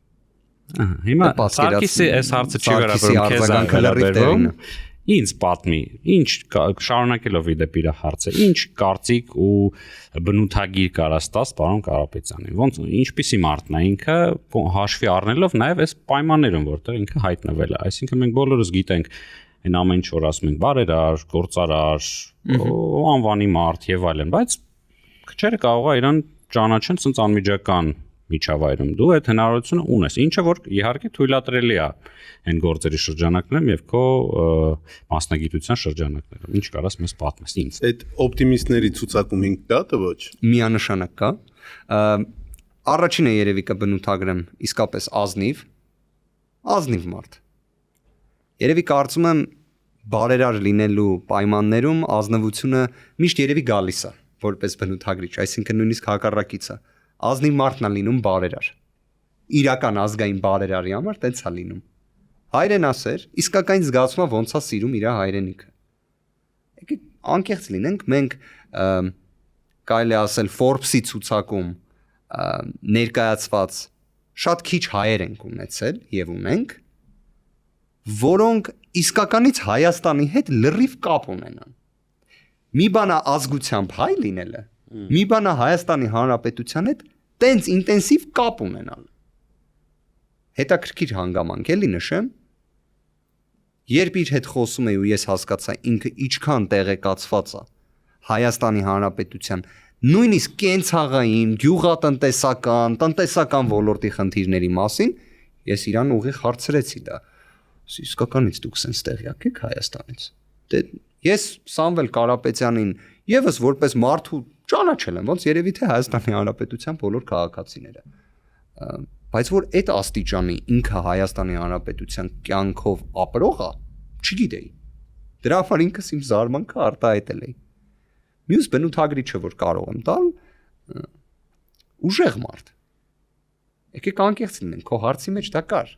[SPEAKER 3] Հիմա Սարգիսի այս հարցը չի վերաբերում քեզ վերաբերում։ Ինչ պատմի, ինչ շարունակելով իդեպ իր հարցը, ինչ կարծիք ու բնութագիր կարաս տաս պարոն Կարապետյանին։ Ոնց ինչպիսի մարդն է ինքը, հաշվի առնելով նաև այս պայմաններում, որտեղ ինքը հայտնվել է։ Այսինքն մենք բոլորս գիտենք այն ամեն ինչ որ ասում ենք բարերար, գործարար, անվանի մարդ եւ այլն, բայց քչերը կարող է իրան ճանաչեն ցած անմիջական միջավայրում։ Դու այդ հնարավորությունը ունես, ինչը որ իհարկե թույլատրելի է այն գործերի շրջանակներում եւ քո մասնագիտության շրջանակներում։ Ինչ կարաս մեզ պատմես ինձ։
[SPEAKER 2] Այդ օպտիմիստների ցուցակում 5 կա թե ոչ։
[SPEAKER 1] Միանշանակ կա։ Առաջինը երևի կբնութագրեմ իսկապես ազնիվ մարդ։ Երևի կարծում եմ բարերար լինելու պայմաններում ազնվությունը միշտ երևի գալիս է որպես բնութագրիչ, այսինքն նույնիսկ հակառակիցը։ Ազնիվ մարդն է լինում բարերար։ Իրական ազգային բարերարի համար տենց է լինում։ Հայրենասեր, իսկական զգացումը ոնց է սիրում իր հայրենիքը։ Եկեք անկեղծ լինենք, մենք կարելի ասել Forbes-ի ցուցակում ներկայացված շատ քիչ հայեր ենք ունեցել եւ ունենք, որոնք իսկականից Հայաստանի հետ լրիվ կապ ունենան։ Մի բան է ազգությամբ հայ լինելը, մի բան է Հայաստանի Հանրապետության հետ տենց ինտենսիվ կապ ունենալ։ Հետաքրքիր հանգամանք էլի նշեմ, երբ իր հետ խոսում էի ու ես հասկացա ինքը ինչքան տեղեկացված է Հայաստանի Հանրապետության նույնիսկ կենցաղային, գյուղատնտեսական, տնտեսական ոլորտի խնդիրների մասին, ես իրան ուղիղ հարցրեցի դա։ Իսկականից դուք sense տեղյակ եք Հայաստանից։ Դե ես Սամվել Կարապետյանին եւս որպես մարդու ճանաչել եմ, ոնց երևի թե Հայաստանի Հանրապետության բոլոր քաղաքացիները։ Բայց որ այդ աստիճանի ինքը Հայաստանի Հանրապետության կյանքով ապրող է, չգիտեի։ Դրա համար ինքս իմ զարմանքը արտահայտել էի։ Մյուս բնութագրիչը որ կարող եմ տալ, ուժեղ մարդ։ Եկեք անկեղծ լինենք, քո հարցի մեջ դա կար։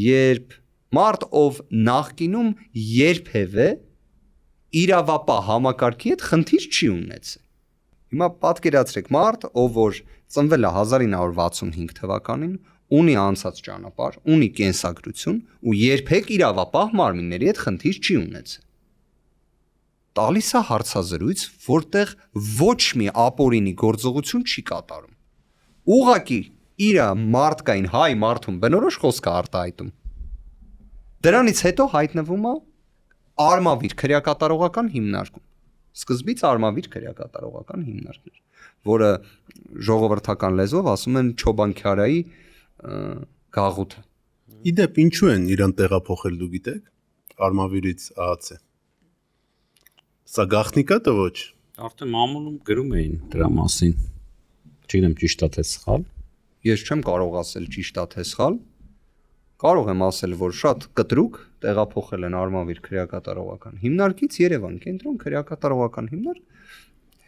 [SPEAKER 1] Երբ մարդ ով նախկինում երբևէ իրավապահ համակարգի հետ խնդիր չի ունեցել։ Հիմա պատկերացրեք մարդ, ով որ ծնվել է 1965 թվականին, ունի անցած ճանապարհ, ունի կենսագրություն ու երբեք իրավապահ մարմինների հետ խնդիր չի ունեցել։ Տալիս է հարցազրույց, որտեղ ոչ մի ապօրինի գործողություն չի կատարում։ Ուղղակի իր մարդկային հայ մարդուն բնորոշ խոսք է արտահայտում։ Դրանից հետո հայտնվում է արմավիր քրեակատարողական հիմնարկում։ Սկզբից արմավիր քրեակատարողական հիմնարկներ, որը ժողովրդական լեզվով ասում են Չոբանքյարայի գաղութը։
[SPEAKER 2] Իդեպ ինչու են իրան տեղափոխել դու գիտեք։ Արմավիրից ԱԱՑ։ Սա գաղտնիք է թե ոչ։
[SPEAKER 3] Արդեն մամուլում գրում էին դրա մասին։ Չգիտեմ ճիշտ է թե սխալ։
[SPEAKER 1] Ես չեմ կարող ասել ճիշտ է թե սխալ։ Կարող եմ ասել, որ շատ կտրուկ տեղափոխել են արմավիր քրեակատարողական հիմնարկից Երևան, կենտրոն քրեակատարողական հիմնարկ,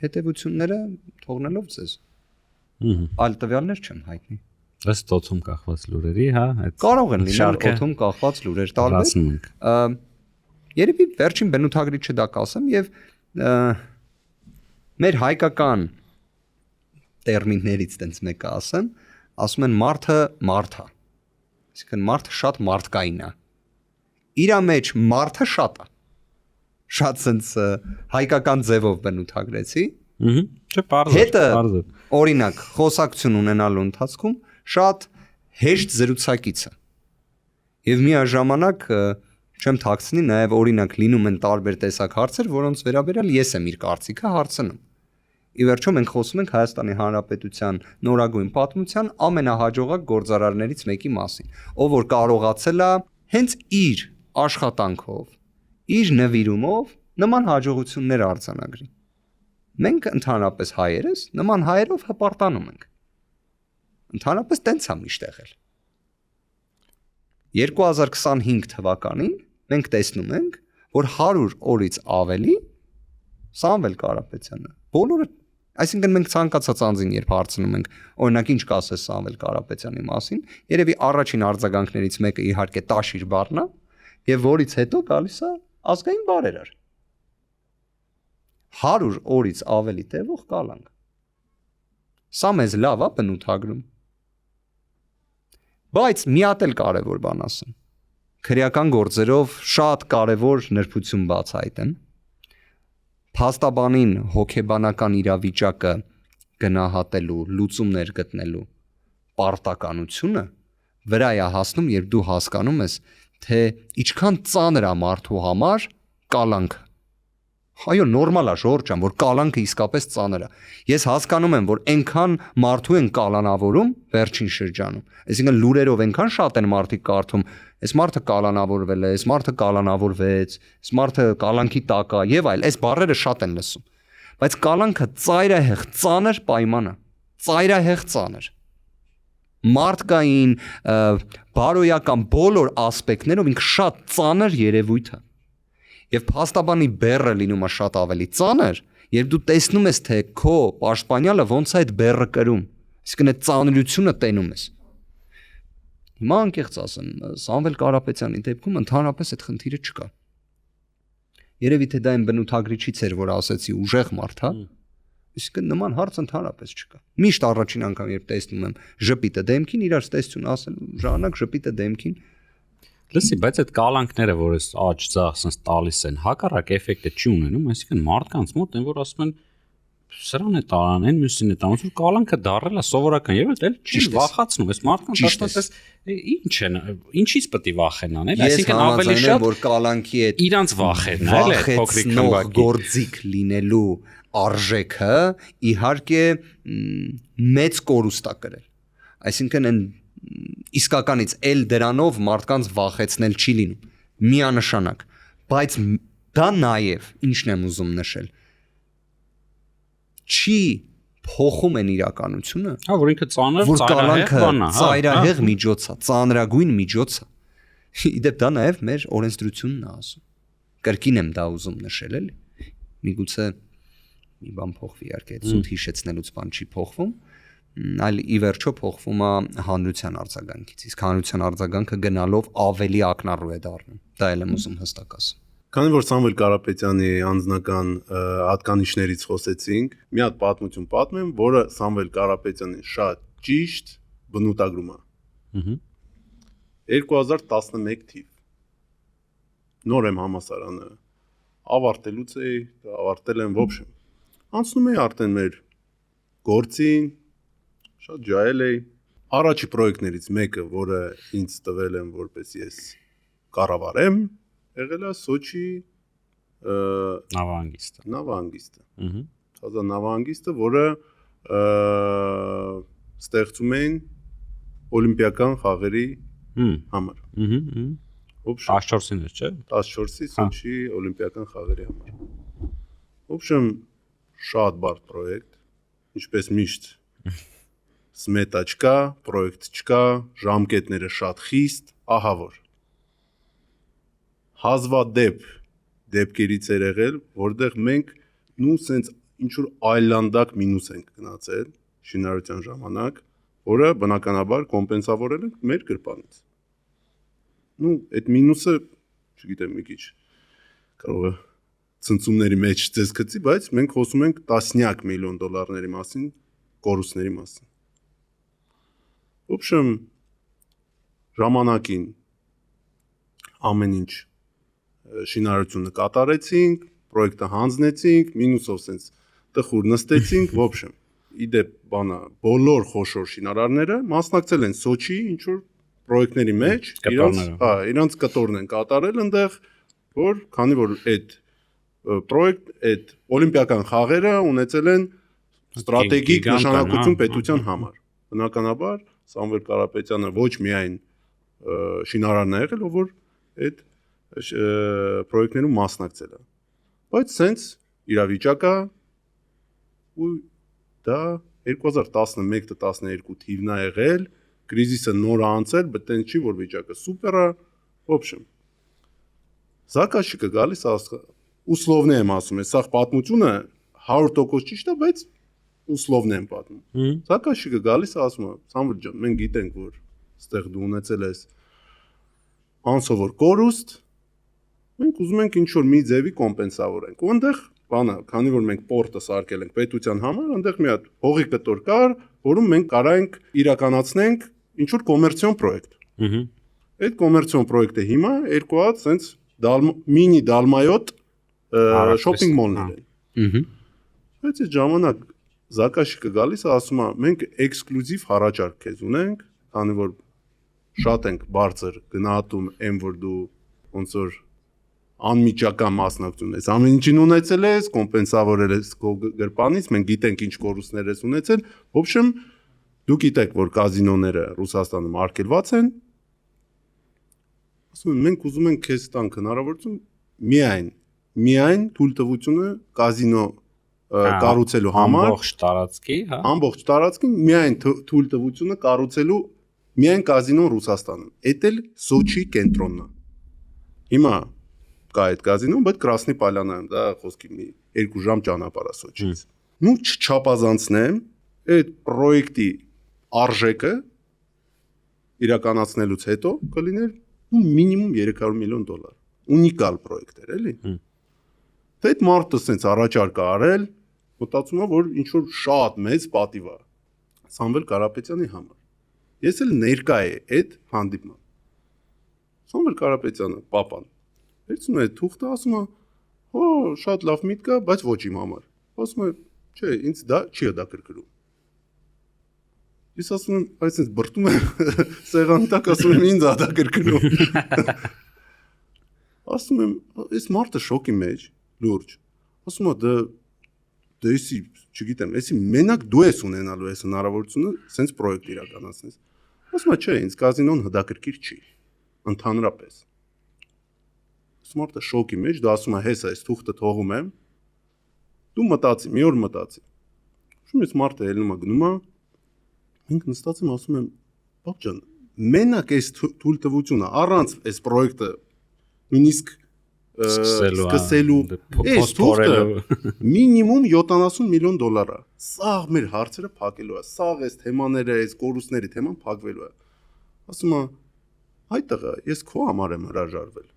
[SPEAKER 1] հետևությունները թողնելով ձեզ։ Այլ տվյալներ չեմ հայտնի։
[SPEAKER 3] Ըստ օդում կախված լուրերի, հա, այդ
[SPEAKER 1] կարող են լինել օդում կախված լուրեր տարբեր։ Երևի վերջին բնութագրիչը դա կասեմ եւ մեր հայկական տերմիններից տենց մեկը ասում են մարդը մարդ է։ Այսինքն մարդը շատ մարդկային է։ Իրա մեջ մարդը շատ է։ Շատ sense հայկական ձևով բնութագրեցի։
[SPEAKER 3] Չէ, բարձր։
[SPEAKER 1] Հետը օրինակ խոսակցություն ունենալու ընթացքում շատ հեշտ զրուցակից է։ Եվ միաժամանակ չեմ թաքցնի, նաև օրինակ լինում են տարբեր տեսակ հարցեր, որոնց վերաբերյալ ես եմ իր կարծիքը հարցնում։ Ի վերջո մենք խոսում ենք Հայաստանի Հանրապետության նորագույն պատմության ամենահաջողակ գործարարներից մեկի մասին, ով որ կարողացել է հենց իր աշխատանքով, իր նվիրումով նման հաջողություններ արձանագրի։ Մենք ընդհանրապես հայերս նման հայերով հպարտանում ենք։ Ընդհանրապես տենց է միշտ եղել։ 2025 թվականին մենք տեսնում ենք, որ 100 օրից ավելի Սամվել Կարապետյանը բոլորը, այսինքն մենք ցանկացած անձին երբ հարցնում ենք, օրինակ ինչ կասես Սամվել Կարապետյանի մասին, երևի առաջին արձագանքներից մեկը իհարկե տաշիր բառն է, եւ որից հետո գալիս է ազգային բարերար։ 100 օրից ավելի տևող կալանք։ Սա մեզ լավ է բնութագրում։ Բայց մի հատ էլ կարևոր բան ասեմ։ Քրեական գործերով շատ կարևոր նրբություն բացահայտեմ։ Փաստաբանին հոգեբանական իրավիճակը գնահատելու, լուծումներ գտնելու պարտականությունը վրա է հասնում, երբ դու հասկանում ես, թե ինչքան ծանր է մարդու համար կալանքը։ Այո, նորմալ է Ժորժ ջան, որ կալանքը իսկապես ծանր է։ Ես հասկանում եմ, որ այնքան մարդու են կալանավորում վերջին շրջանում։ Այսինքն լուրերով այնքան շատ են մարդիկ կարդում, այս մարդը կալանավորվել է, այս մարդը կալանավորվեց, այս մարդը կալանքի տակ է եւ այլ, այս բառերը շատ են լսում։ Բայց կալանքը ծայրահեղ ծանր պայման է։ Ծայրահեղ ծանր։ Մարդկային բարոյական բոլոր ասպեկտներով ինքը շատ ծանր երևույթ է։ Եվ փաստաբանի բեռը լինում է շատ ավելի ծանր, երբ դու տեսնում ես, թե քո պաշտպանյալը ոնց է այդ բեռը կրում, այսինքն այդ ծանրությունը տենում ես։ Հիմա անկեղծ ասեմ, Սամվել Կարապետյանի դեպքում ընդհանրապես այդ խնդիրը չկա։ Երևի թե դա այն բնութագրիչից էր, որ ասեցի ուժեղ մարդ, հա։ Իսկ նման հարց ընդհանրապես չկա։ Միշտ առաջին անգամ երբ տեսնում եմ ժպիտը դեմքին, իրար ստեսություն ասել, ժամանակ ժպիտը դեմքին։
[SPEAKER 3] Լսի, բայց այդ կալանքները, որ էս աճ ցախ sense տալիս են, հակառակ էֆեկտը չի ունենում, այսինքն մարդկանց մոտ են, որ ասում են սրան է տան, այն մյուսին է տան, որ կալանքը դարել է սովորական, եւ էլ չի վախացնում, այս մարդկանց ասած ինչ են, ինչից պետք է վախենան, էլ, այսինքն ավելի շատ
[SPEAKER 1] որ կալանքի է
[SPEAKER 3] իրանց վախերն է, էլ փոքրիկ խմբակի
[SPEAKER 1] գործիք լինելու արժեքը իհարկե մեծ կորուստ է կրել։ Այսինքն այն իսկականից էլ դրանով մարդկանց վախեցնել չի լինում միանշանակ, բայց դա նաև ինչն եմ ուզում նշել, չի փոխում են իրականությունը,
[SPEAKER 3] հա, որ ինքը ծանր,
[SPEAKER 1] ծայրահեղ բան է, ծայրահեղ միջոց է, ծանրագույն միջոց է։ Իդեպ դա նաև մեր օրենսդրությունն է ասում։ Կրկին եմ դա ուզում նշել, էլի։ Միգուցե մի բան փոխվի, իհարկե, այդ սուտ հիշեցնելուց բան չի փոխվում, այլ ի վերջո փոխվում է հանրության արձագանքից, իսկ հանրության արձագանքը գնալով ավելի ակնառու է դառնում։ Դա էլ եմ ուզում հստակ ասեմ։
[SPEAKER 2] Քանի որ Սամվել Կարապետյանի անձնական հատկանիշներից խոսեցինք, մի հատ պատմություն պատմեմ, որը Սամվել Կարապետյանին շատ ճիշտ բնութագրում է։ 2011 թիվ։ Նոր եմ համասարանը ավարտելուց էի, ավարտել եմ ոբշեմ։ Անցնում էի արդեն մեր գործին, շատ ջահել էի։ Առաջի պրոյեկտներից մեկը, որը ինձ տվել են, որպես ես կառավարեմ, եղել է Սոչի նավահանգիստը։ Թազա նավահանգիստը, որը ստեղծում էին օլիմպիական խաղերի համար։
[SPEAKER 3] 14-ին էր, չէ՞։
[SPEAKER 2] 14-ի Սոչի օլիմպիական խաղերի համար։ Ոբշեմ շատ բարդ պրոյեկտ, ինչպես միշտ սմետա չկա, պրոյեկտ չկա, ժամկետները շատ խիստ, ահա որ։ Հազվադեպ դեպքերից էր եղել, որտեղ մենք նու սենց ինչ-որ այլանդակ մինուս ենք գնացել շինարարության ժամանակ, որը բնականաբար կոմպենսավորել ենք մեր գրպանից։ Նու այդ մինուսը, չգիտեմ, մի քիչ կարող է ցնցումների մեջ ձեզ գցի, բայց մենք խոսում ենք տասնյակ միլիոն դոլարների մասին, կորուստների մասին։ Ոբշեմ ժամանակին ամեն ինչ շինարարությունը կատարեցինք, պրոյեկտը հանձնեցինք, մինուսով սենց տխուր նստեցինք, ոբշեմ։ Իդեպ բանա բոլոր խոշոր շինարարները մասնակցել են Սոչի ինչ որ պրոյեկտների մեջ, իրանց կտորն են կատարել այնտեղ, որ քանի որ այդ պրոյեկտ, այդ օլիմպիական խաղերը ունեցել են ստրատեգիկ նշանակություն պետության համար։ Բնականաբար Սամվել Կարապետյանը ոչ միայն շինարարն է եղել, ով որ այդ պրոյեկտներում մասնակցել է, բայց սենց իրավիճակը ու դա 2011-12 թիվն է եղել, կրիզիսը նոր անցել, բայց տենց չի որ վիճակը սուպեր է, ոբշեմ։ Զակաշիկը գալիս условно եմ ասում, սա պատմությունը 100% ճիշտ է, բայց условно եմ պատմում։ Զակաշիկը գալիս ասում է, Սամվել ջան, մենք գիտենք, որ ստեղ դու ունեցել ես անսովոր կորուստ, մենք ուզում ենք ինչ-որ մի ձևի կոմպենսավորենք։ Ու այնտեղ բանը, քանի որ մենք պորտը սարքել ենք պետության համար, այնտեղ մի հատ հողի կտոր կար, որում մենք կարայինք իրականացնենք ինչ-որ կոմերցիոն պրոյեկտ։ Այդ կոմերցիոն պրոյեկտը հիմա երկու հատ սենց մինի դալմայոտ շոփինգ մոլներ են։ Բայց այդ ժամանակ զակաշիկը գալիս է ասում է մենք էքսկլյուզիվ հարաճարկ քեզ ունենք, քանի որ շատ ենք բարձր գնահատում այն որ դու ոնց որ անմիջական մասնակցություն ես ամեն ինչին ունեցել ես կոմպենսավորել ես քո գրպանից մենք գիտենք ինչ կորուստներ ես ունեցել в общем դու գիտեք որ կազինոները Ռուսաստանում արգելված են ասում են մենք ուզում ենք քեզ տանք հնարավորություն միայն թույլտվությունը կազինո կառուցելու համար
[SPEAKER 3] ամբողջ տարածքի, հա։
[SPEAKER 2] ամբողջ տարածքին միայն թույլտվությունը կառուցելու միայն կազինոն Ռուսաստանում։ Էդ էլ Սոչի կենտրոնն է։ Հիմա կա այդ կազինոն, բայց Կրասնի Պալյանայում, դա խոսքի մի 2 ժամ ճանապարհ է Սոչից։ Նու չչափազանցնեմ այդ պրոյեկտի արժեքը իրականացնելուց հետո կլիներ մինիմում $300 միլիոն։ Ունիկալ պրոյեկտ էր, էլի։ Դա այդ մարդը sense առաջարկ է արել, մտածում եմ որ ինչ որ շատ մեծ պատիվ է Սամվել Կարապետյանի համար։ Ես էլ ներկա եմ այդ հանդիպման։ Սամվել Կարապետյանը, պապան, վերցնում է թուղթը, ասում է, «Հո, շատ լավ միտք է, բայց ոչ իմ համար»։ Ասում է, «Չէ, ինձ դա չի հետաքրքրում»։ Ես ասում եմ, այսինքն բրտում եմ սեղանի տակ, ասում եմ, ինձ հետաքրքրում։ Ասում եմ, այս մարդը շոկի մեջ, լուրջ։ Ասում է, դա էսի, չգիտեմ, էսի մենակ դու ես ունենալու այս հնարավորությունը, sense պրոյեկտ իրականացնես։ Ասում է, չէ, ինձ կազինոն հետաքրքիր չի, ընդհանրապես։ Մարդը շոկի մեջ, դա ասում է, հեսա, այս թուղթը թողում եմ, դու մտածի, մի օր մտածի։ Շում ես մարդը ելնում է գնում է, մենք նստած եմ ասում եմ, բապ ջան, մենակ այս թույլտվությունը առանց այս պրոյեկտը նույնիսկ սկսելու այս թուղթը մինիմում $70 միլիոն է։ Սաղ մեր հարցերը փակելու է, սաղ այս թեմաները, այս կորուստների թեման փակվելու է։ Ասում է, հայ տղա, ես քո համար եմ հրաժարվել։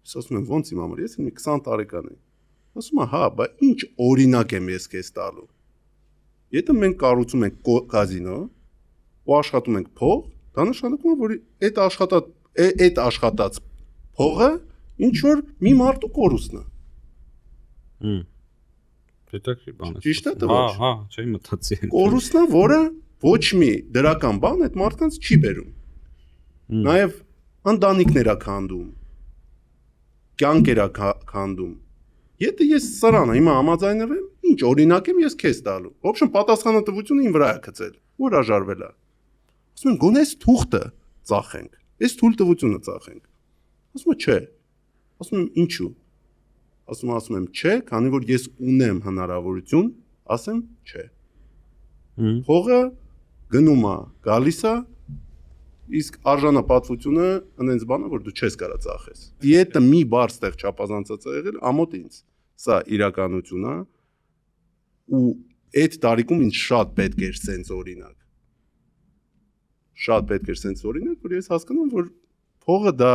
[SPEAKER 2] Ես ասում եմ, ո՞նց իմ համար, ես մի 20 տարեկան եմ։ Ասում է, հա, բա ինչ օրինակ եմ ես քեզ տալու։ Եթե մենք կառուցում ենք կազինո ու աշխատում ենք փող, դա նշանակում է, որ այդ աշխատած փողը ինչ որ մի մարդու կորուստն է։
[SPEAKER 3] Պետք է բանը։
[SPEAKER 2] Ճիշտ է դա։
[SPEAKER 3] Հա, չէի մտածի։
[SPEAKER 2] Կորուստն է, որը ոչ մի դրական բան այդ մարդկանց չի բերում։ Նաև ընտանիքներ է քանդում։ Կյանքեր է քանդում։ Եթե ես սրանը հիմա համաձայնվեմ, ինչ օրինակ եմ ես քեզ տալու։ В общем, պատասխանատվությունը իմ վրա է գցել, որ հրաժարվել է։ Ասում են, գոնե այս թուղթը ծախենք, այս թույլտվությունը ծախենք։ Ասում եմ, չէ։ Ասում եմ, ինչու։ Ասում եմ, չէ, քանի որ ես ունեմ հնարավորություն, ասեմ, չէ։ Փողը գնում է, գալիս է, իսկ արժանապատվությունը այնպես բան է, որ դու չես կարա ծախես։ Դիետը մի բար ստեղ չափազանցած է եղել, ամոթ ինձ։ Սա իրականություն է ու այդ տարիքում ինձ շատ պետք էր sense օրինակ։ Շատ պետք էր sense օրինակ, որ ես հասկանում որ փողը դա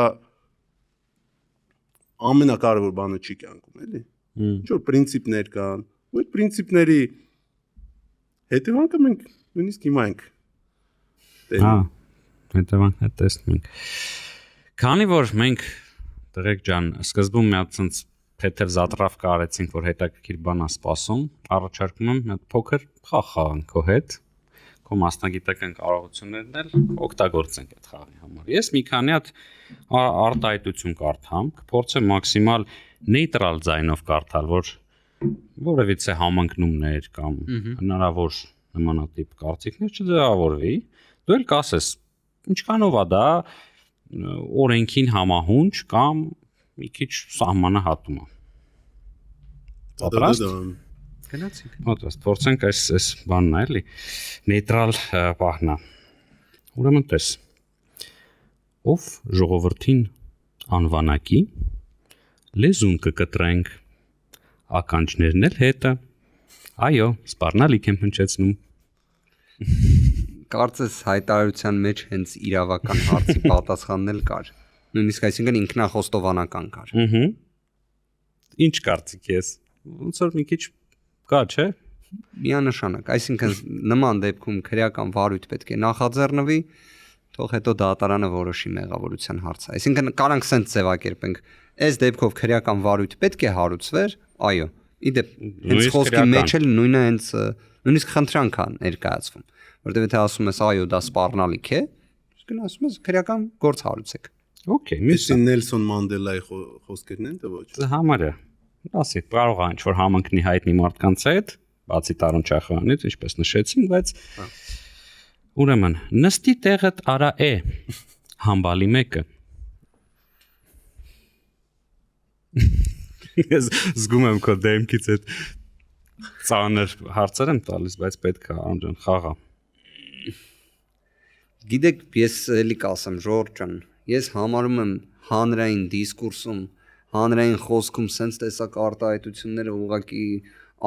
[SPEAKER 2] ամենակարևոր բանը չի կյանքում, էլի։ Ինչ որ պրինցիպներ կան, ու այդ պրինցիպների հետևանքը մենք նույնիսկ հիմա ենք տենում։
[SPEAKER 3] Հա, հետևանքն է տեսնում ենք։ Քանի որ մենք դրեք ջան, սկզբում մի հատ ցած Փեթեր Զատրավկա արեցինք, որ հետաքրքիր բան է սպասում, առաջարկում եմ մի հատ փոքր խաղ խաղանք քո հետ։ Քո մասնագիտական կարողություններն էլ օգտագործենք այդ խաղի համար։ Ես մի քանի հատ արտահայտություն կարդամ, կփորձեմ մաքսիմալ նեյտրալ ձայնով կարդալ, որ որևիցե համընկնումներ կամ հնարավոր նմանատիպ կարծիքներ չձևավորվի։ Դու էլ կասես, ինչքանով է դա օրենքին համահունչ կամ մի քիչ սահմանահատում է։ Պատրաստ։ Գնացինք։ Պատրաստ, փորձենք այս բանն էլի նեյտրալ պահնա։ Ուրեմն տես։ Ով ժողովրդին անվանակի լեզուն կկտրենք, ականջներն էլ հետը։ Այո, սպառնալիք եմ հնչեցնում։
[SPEAKER 1] Կարծես հայտարարության մեջ հենց իրավական հարցի պատասխանն էլ կար։ Նույնիսկ այսինքն ինքնախոստովանական կար։
[SPEAKER 3] Ինչ կարծիք ես։ Ոնց որ մի քիչ կա, չէ՞։
[SPEAKER 1] Միանշանակ, այսինքն նման դեպքում քրեական վարույթ պետք է նախաձեռնվի, թող հետո դատարանը որոշի մեղավորության հարցը։ Այսինքն կարանք սենց ձևակերպենք, այս դեպքով քրեական վարույթ պետք է հարուցվեր, այո։ Իդեպ հենց խոսքի մեջ էլ նույնը հենց նույնիսկ խնդրանք է ներկայացվում, որտեղ եթե ասում ես այո, դա սպառնալիք է, Գնացում ես քրեական գործ հարուցեք։
[SPEAKER 3] Okay, մյուսը
[SPEAKER 2] Իսկ Նելսոն Մանդելայի խոսքերն են, թե ոչ։
[SPEAKER 3] համարը։ Ասի, կարող է ինչ-որ համընկնի հայտնի մարդկանց հետ, բացի Տարոն Չախոյանից, ինչպես նշեցին, բայց ուրեմն նստի տեղդ արա է համբալի մեկը։ Ես զգում եմ քո դեմքից այդ ծանր հարցեր եմ տալիս, բայց պետք է անջան խաղա։
[SPEAKER 1] Գիտեք, ես էլի կասեմ Ժորժ ջան, ես համարում եմ հանրային դիսկուրսում, հանրային խոսքում sense տեսակ արտահայտությունները ուղղակի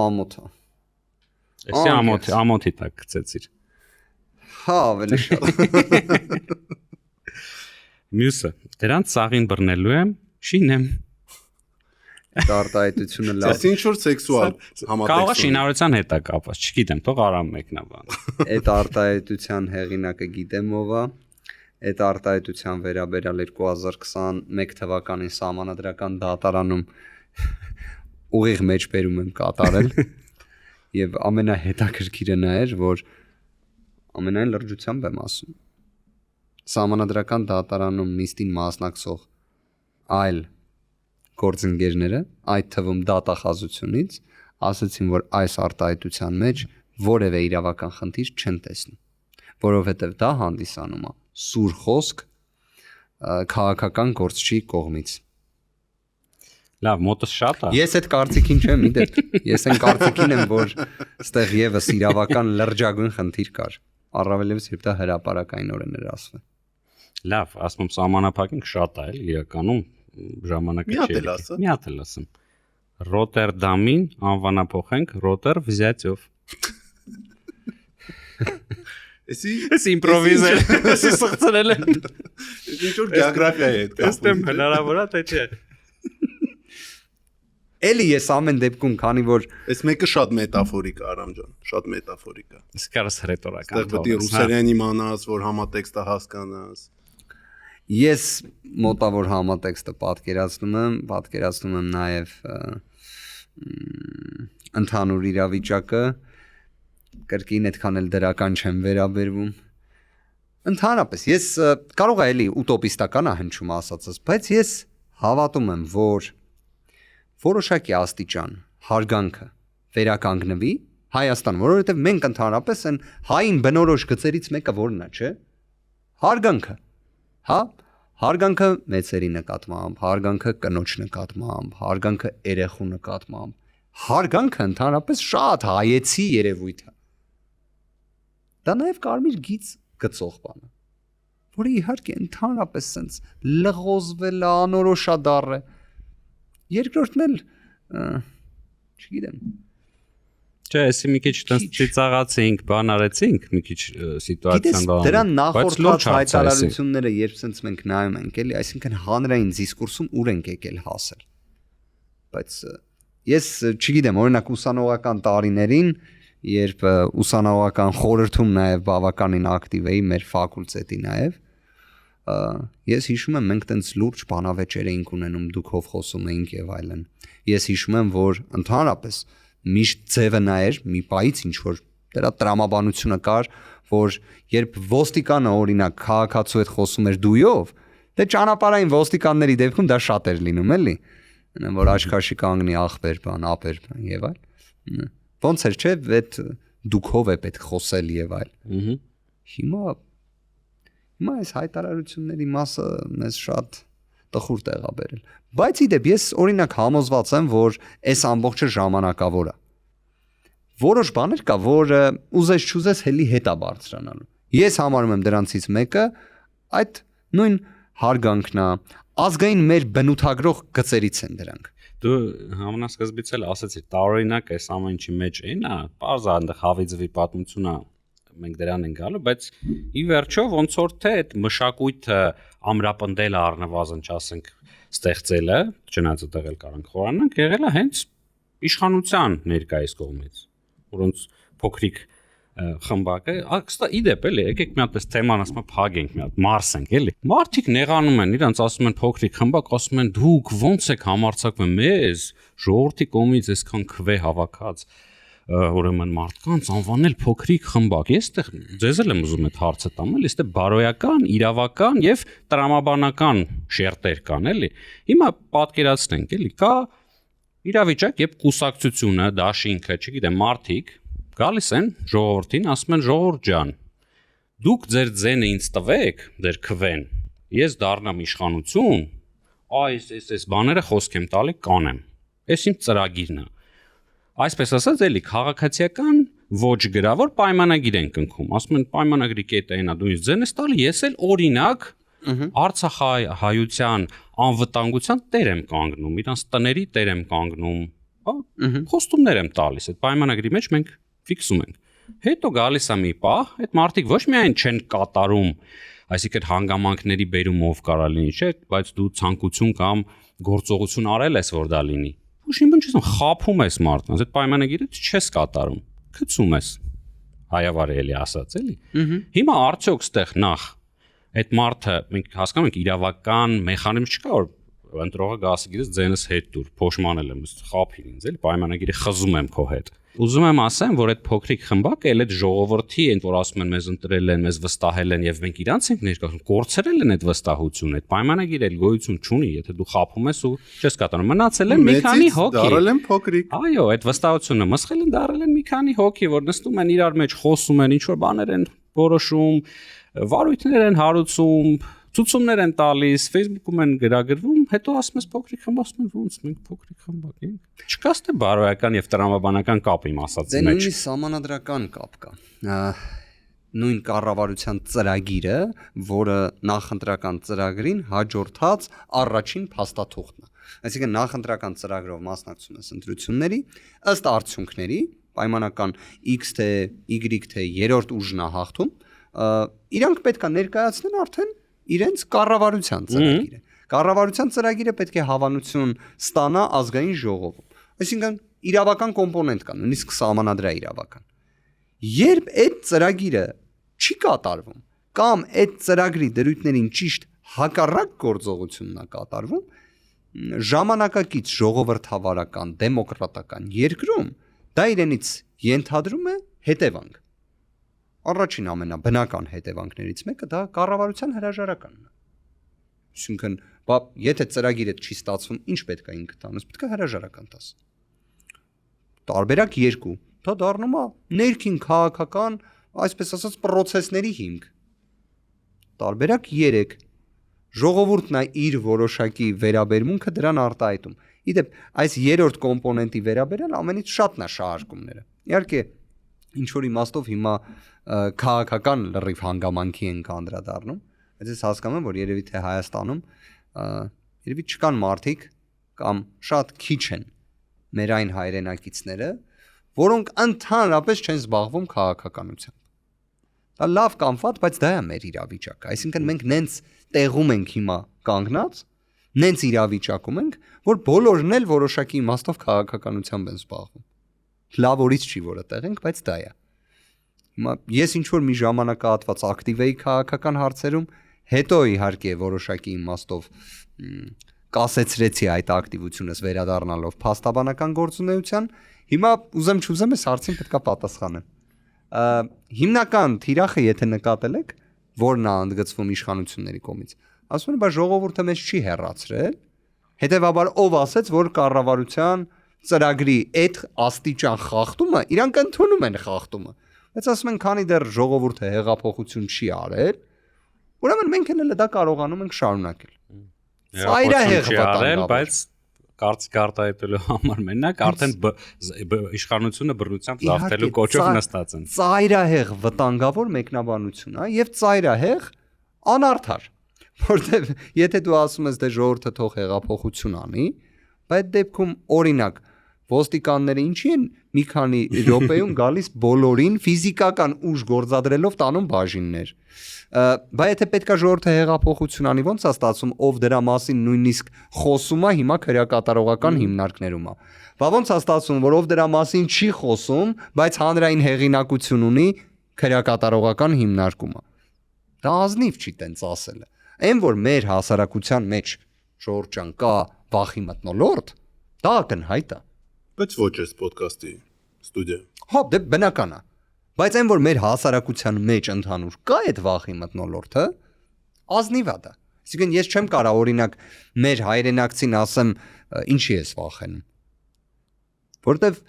[SPEAKER 1] ամոթ է։
[SPEAKER 3] Էսի ամոթի տակ գցեցիր։
[SPEAKER 1] Հա, ավելի շատ։
[SPEAKER 3] Մյուսը, դրանց սաղին բռնելու եմ, շինեմ։
[SPEAKER 1] Այդ արտահայտությունը լավ։
[SPEAKER 2] Այս ինչ որ սեքսուալ
[SPEAKER 3] Կարող է
[SPEAKER 2] համատեքստը։
[SPEAKER 3] շինարարության հետ է կապված, չգիտեմ, թող արամ մեկնաբան։
[SPEAKER 1] Այդ արտահայտության հեղինակը գիտեմ ով է։ Այդ արտահայտության վերաբերյալ 2021 թվականին Սահմանադրական դատարանում ուղիղ մեջբերում եմ կատարել եւ ամենահետաքրքիրը նա էր, որ ամենայն լրջությամբ եմ ասում։ Սահմանադրական դատարանում նիստին մասնակցող այլ գործընկերները, այդ թվում դատախազությունից, ասացին, որ այս արտահայտության մեջ որևէ իրավական խնդիր չեն տեսնում, որովհետև դա հանդիսանում է սուր խոսք քաղաքական գործչի կողմից։
[SPEAKER 3] Լավ, մոտս շատ է։
[SPEAKER 1] Ես այդ կարծիքին չեմ, իդեպ։ Ես այն կարծիքին եմ, որ ստեղ եւս իրավական լրջագույն խնդիր կար։ Առավելևս երբ դա հրապարակայինորեն էր ասվում։
[SPEAKER 3] Լավ, ասում եմ սահմանափակենք շատ է, էլի իրականում ժամանակը
[SPEAKER 2] Մի հատ էլ ասա։
[SPEAKER 3] Մի հատ էլ ասեմ։ Ռոտերդամին անվանափոխենք Ռոտեր վզյացով։ Էս իմպրովիզը, էս սխցրել եմ։
[SPEAKER 2] Ինչ որ գեոգրաֆիայի հետ կապ։
[SPEAKER 3] Ոստեմ հնարավոր է թե չէ։
[SPEAKER 1] Էլի ես ամեն դեպքում, քանի որ
[SPEAKER 2] Այս մեկը շատ մետաֆորիկ է, Արամ ջան, շատ մետաֆորիկ է։
[SPEAKER 3] Իսկ կարս ռետորական։
[SPEAKER 2] Այստեղ պետք է ռուսերեն իմանաս, որ համատեքստը հասկանաս։
[SPEAKER 1] ես մոտավոր համատեքստը պատկերացնում եմ նաև ընդհանուր իրավիճակը, կրկին այդքան էլ դրական չեմ վերաբերվում։ Ընդհանրապես ես կարող է էլի ուտոպիստական է հնչում ասածս, բայց ես հավատում եմ, որ որոշակի աստիճան հարգանքը վերականգնվի Հայաստան, որովհետև մենք ընդհանրապես են հային բնորոշ գծերից մեկը որն է, չէ՞։ Հարգանքը։ Հա, հարգանքը մեծերի նկատմամբ, հարգանքը կնոջ նկատմամբ, հարգանքը երեխու նկատմամբ, հարգանքը ընդհանրապես շատ հայեցի երևույթ է։ Դա նաև կարմիր գիծ գծող բան է, որը իհարկե ընդհանրապես sense լղոզվել է, անորոշադառ է։ Երկրորդն էլ չգիտեմ։
[SPEAKER 3] Չէ, էսի մի քիչ ծիծաղացինք, բան արեցինք, մի քիչ սիտուացիան բան։
[SPEAKER 1] Դրան նախորդած հայտարարությունները երբ sense մենք նայում ենք, էլի, այսինքն հանրային դիսկուրսում ուր ենք եկել հասել։ Բայց ես չգիտեմ, օրինակ ուսանողական տարիներին, երբ ուսանողական խորհրդում նաև բավականին ակտիվ էի մեր ֆակուլտետի նաև, ես հիշում եմ մենք տենց լուրջ բանավեճեր էինք ունենում, դուք ով խոսում էինք եւ այլն։ Ես հիշում եմ, որ ընդհանրապես միշտ ձևը նա էր, մի պայից ինչ որ դրա տրամաբանությունը կար, որ երբ ոստիկանը օրինակ քաղաքացու հետ խոսում էր դույով, դե ճանապարհային ոստիկանների դեպքում դա շատ էր լինում, էլի, որ աչքաշի կանգնի ախպեր բան, ապեր բան եւ այլ։ Ոնց էր, չէ, այդ դուքով է պետք խոսել եւ այլ։ Հիմա այս հայտարարությունների մասը մեզ շատ տխուր տեղ է բերել։ Բայց իդեպ ես օրինակ համոզված եմ, որ այս ամբողջը ժամանակավոր է։ Որոշ բաներ կա, որ ուզես չուզես հելի հետ է բարձրանալու։ Ես համարում եմ դրանցից մեկը այդ նույն հարգանքն է, ազգային մեր բնութագրող գծերից են դրանք։
[SPEAKER 3] Դու համանասկզբից էլ ասացիր, տարօրինակ այս ամեն ինչի մեջ էնա, բարձր այնտեղ հավիձվի պատմությունա մենք դրան ենք գալու, բայց ի վերջո ոնց որ թե այդ մշակույթը ամրապնդելը առնվազն չասենք ստեղծելը, չնայած այդտեղ էլ կարանք խորանանք, եղել է հենց իշխանության ներկայիս կողմից, որոնց փոքրիկ խմբակը, իդեպ էլի, եկեք մի հատ այս թեման ասում փագենք մի հատ, մարսենք էլի։ Մարդիկ նեղանում են, իրանց ասում են փոքրիկ խմբակ, ասում են դուք ոնց եք համարցակվում մեզ, ժողովրդի կողմից այսքան քվե հավաքած ուրեմն մարդկանց անվանել փոքրիկ խմբակ։ Ես այդտեղ ձեզ էլ եմ ուզում այդ հարցը տամ, էլի, այստեղ բարոյական, իրավական եւ տրամաբանական շերտեր կան, էլի։ Հիմա պատկերացնենք, էլի, կա իրավիճակ, երբ կուսակցությունը, դաշինքը, չգիտեմ, մարդիկ գալիս են ժողովրդին, ասում են ժողովուրդ ջան, դուք ձեր ձենը ինձ տվեք, ձեր քվեն, ես դառնամ իշխանություն, այս բաները խոսք եմ տալի կանեմ։ Այս իմ ծրագիրն է։ Այսպես ասած, էլի քաղաքացիական ոչ գրավոր պայմանագիր են կնքում։ Ասում են պայմանագրի կետը այնա, դու ինձ ձեն ես տալի, ես էլ օրինակ Արցախահայության անվտանգության տեր եմ կանգնում, իրանց տների տեր եմ կանգնում, խոստումներ եմ տալիս, այդ պայմանագրի մեջ մենք ֆիքսում ենք։ Հետո գալիս է մի պահ, այդ մարդիկ ոչ միայն չեն կատարում, այսինքն հանգամանքների բերումով կարա լինի, չէ, բայց դու ցանկություն կամ գործողություն արել ես, որ դա լինի։ Ոչ մի բան չես, խափում ես մարդկանց, այդ պայմանագիրը չես կատարում, գցում ես։ Հայավարի էլի ասած, էլի։ Հիմա արդյոք ստեղ նախ այդ մարդը մենք հասկանում ենք իրավական մեխանիզմ չկա, որ ընտրողը գասի գիտես ձենս հետ դուր, փոշմանել եմ, խափին ինձ, էլի պայմանագիրը խզում եմ քո հետ։ Ուզում եմ ասեմ, որ այդ փոքրիկ խմբակը էլ այդ ժողովրդի են, որ ասում են մեզ ընտրել են, մեզ վստահել են եւ մենք իրանց ենք ներկայացնում, կորցրել են այդ վստահությունը, այդ պայմանագիրը էլ գոյություն չունի, եթե դու խափում ես ու չես կատարում։ Մնացել են մի քանի հոգի։
[SPEAKER 2] Դարել են փոքրիկ։
[SPEAKER 3] Այո, այդ վստահությունը մսխել են, դարել են մի քանի հոգի, որ նստում են իրար մեջ խոսում են, ինչ որ բաներ են որոշում, վարույթներ են հարուցում, ցուցումներ են տալիս, Facebook-ում են գրագրվում, հետո ասում ես փոքրիկ խմբ, ասում են ոնց մենք փոքրիկ խմբակ ենք։ Չկա ստե բարոյական եւ տրամաբանական կապ իմ ասածի մեջ։
[SPEAKER 1] Նույնիսկ սահմանադրական կապ կա։ Նույն կառավարության ծրագիրը, որը նախընտրական ծրագրին հաջորդած առաջին փաստաթուղթն է։ Այսինքն նախընտրական ծրագրով մասնակցում ես ընտրությունների, ըստ արդյունքների, պայմանական X թե Y թե երրորդ ուժն է հաղթում, իրանք պետք է ներկայացնեն արդեն իրենց կառավարության ծրագիրը։ Կառավարության ծրագիրը պետք է հավանություն ստանա ազգային ժողովում։ Այսինքն իրավական կոմպոնենտ կա, նույնիսկ սահմանադրաիրավական։ Երբ այդ ծրագիրը չի կատարվում կամ այդ ծրագրի դրույթներին ճիշտ հակառակ գործողությունն է կատարվում, ժամանակակից ժողովրդավարական դեմոկրատական երկրում դա իրենից ենթադրում է հետևանք։ Առաջին ամենաբնական հետևանքներից մեկը դա կառավարության հրաժարականն է։ Այսինքն, եթե ծրագիրը չի ստացվում, ինչ պետք է ինքը տանես, պետք է հրաժարական տաս։ Տարբերակ 2, դա դառնում է ներքին քաղաքական, այսպես ասած, process-ների հիմք։ Տարբերակ 3, ժողովուրդն է իր որոշակի վերաբերմունքը դրան արտահայտում։ Իդեպ, այս երրորդ կոմպոնենտի վերաբերյալ ամենից շատն է շահարկումները։ Իհարկե, ինչ որ իմաստով հիմա քաղաքական լրիվ հանգամանքի են անդրադառնում, բայց ես հասկանում եմ, որ երևի թե Հայաստանում երևի չկան մարդիկ կամ շատ քիչ են մեր այն հայրենակիցները, որոնք ընդհանրապես չեն զբաղվում քաղաքականությամբ։ Դա լավ կամ վատ, բայց դա է մեր իրավիճակը։ Այսինքն մենք նենց տեղում ենք հիմա կանգնած, նենց իրավիճակում ենք, որ բոլորն էլ որոշակի իմաստով քաղաքականությամբ են զբաղվում։ Լավ օրից չի, որ այդտեղ ենք, բայց դա է։ Հիմա ես ինչ որ մի ժամանակահատված ակտիվ էի քաղաքական հարցերում, հետո իհարկե որոշակի իմաստով կասեցրեցի այդ ակտիվությունս վերադառնալով փաստաբանական գործունեության, հիմա ուզեմ չուզեմ այս հարցին պետք է պատասխանեմ։ Հիմնական թիրախը եթե նկատել եք, որն է ընդգծվում իշխանությունների կողմից, ասում են, բա ժողովուրդը մեզ չի հեռացրել, հետևաբար ով ասեց, որ կառավարության ծրագրի այդ աստիճան խախտումը իրանք ընդունում են խախտումը, բայց ասում են, քանի դեռ ժողովուրդը հեղափոխություն չի արել, ուրեմն մենք էլ դա կարողանում ենք շարունակել։ Ծայրահեղ վտանգավոր,
[SPEAKER 3] բայց կարծիք արտահայտելու համար մենակ արդեն իշխանությունը բռնությամբ զավթելու կոչով նստած են։
[SPEAKER 1] Ծայրահեղ վտանգավոր մեկնաբանություն է եւ ծայրահեղ անարդար, որտեղ եթե դու ասում ես դե ժողովուրդը թող հեղափոխություն անի, բայց դեպքում օրինակ ոստիկանները ինչի են մի քանի րոպեում գալիս բոլորին ֆիզիկական ուժ գործադրելով տանում բաժիններ։ Բայց եթե պետքա ժողովուրդը հեղափոխություն անի, ո՞նց է ստացվում, ով դրա մասին նույնիսկ խոսում է հիմա քրեակատարողական հիմնարկներում է։ Բա ո՞նց է ստացվում, որ ով դրա մասին չի խոսում, բայց հանրային հեղինակություն ունի քրեակատարողական հիմնարկում է։ Դա ազնիվ չի տենց ասելը։ Այն որ մեր հասարակության մեջ ժողովրդյան կա վախի մթնոլորտ, դա ակնհայտ է։
[SPEAKER 2] Բայց ոչ էս ոդկասթի ստուդիա։
[SPEAKER 1] Հա, դե բնական է։ Բայց այն որ մեր հասարակության մեջ ընդհանուր կա այդ վախի մթնոլորտը, ազնիվ է դա։ Այսինքն ես չեմ կարող օրինակ մեր հայրենակցին ասեմ, ինչի ես վախենում։ Որտեվ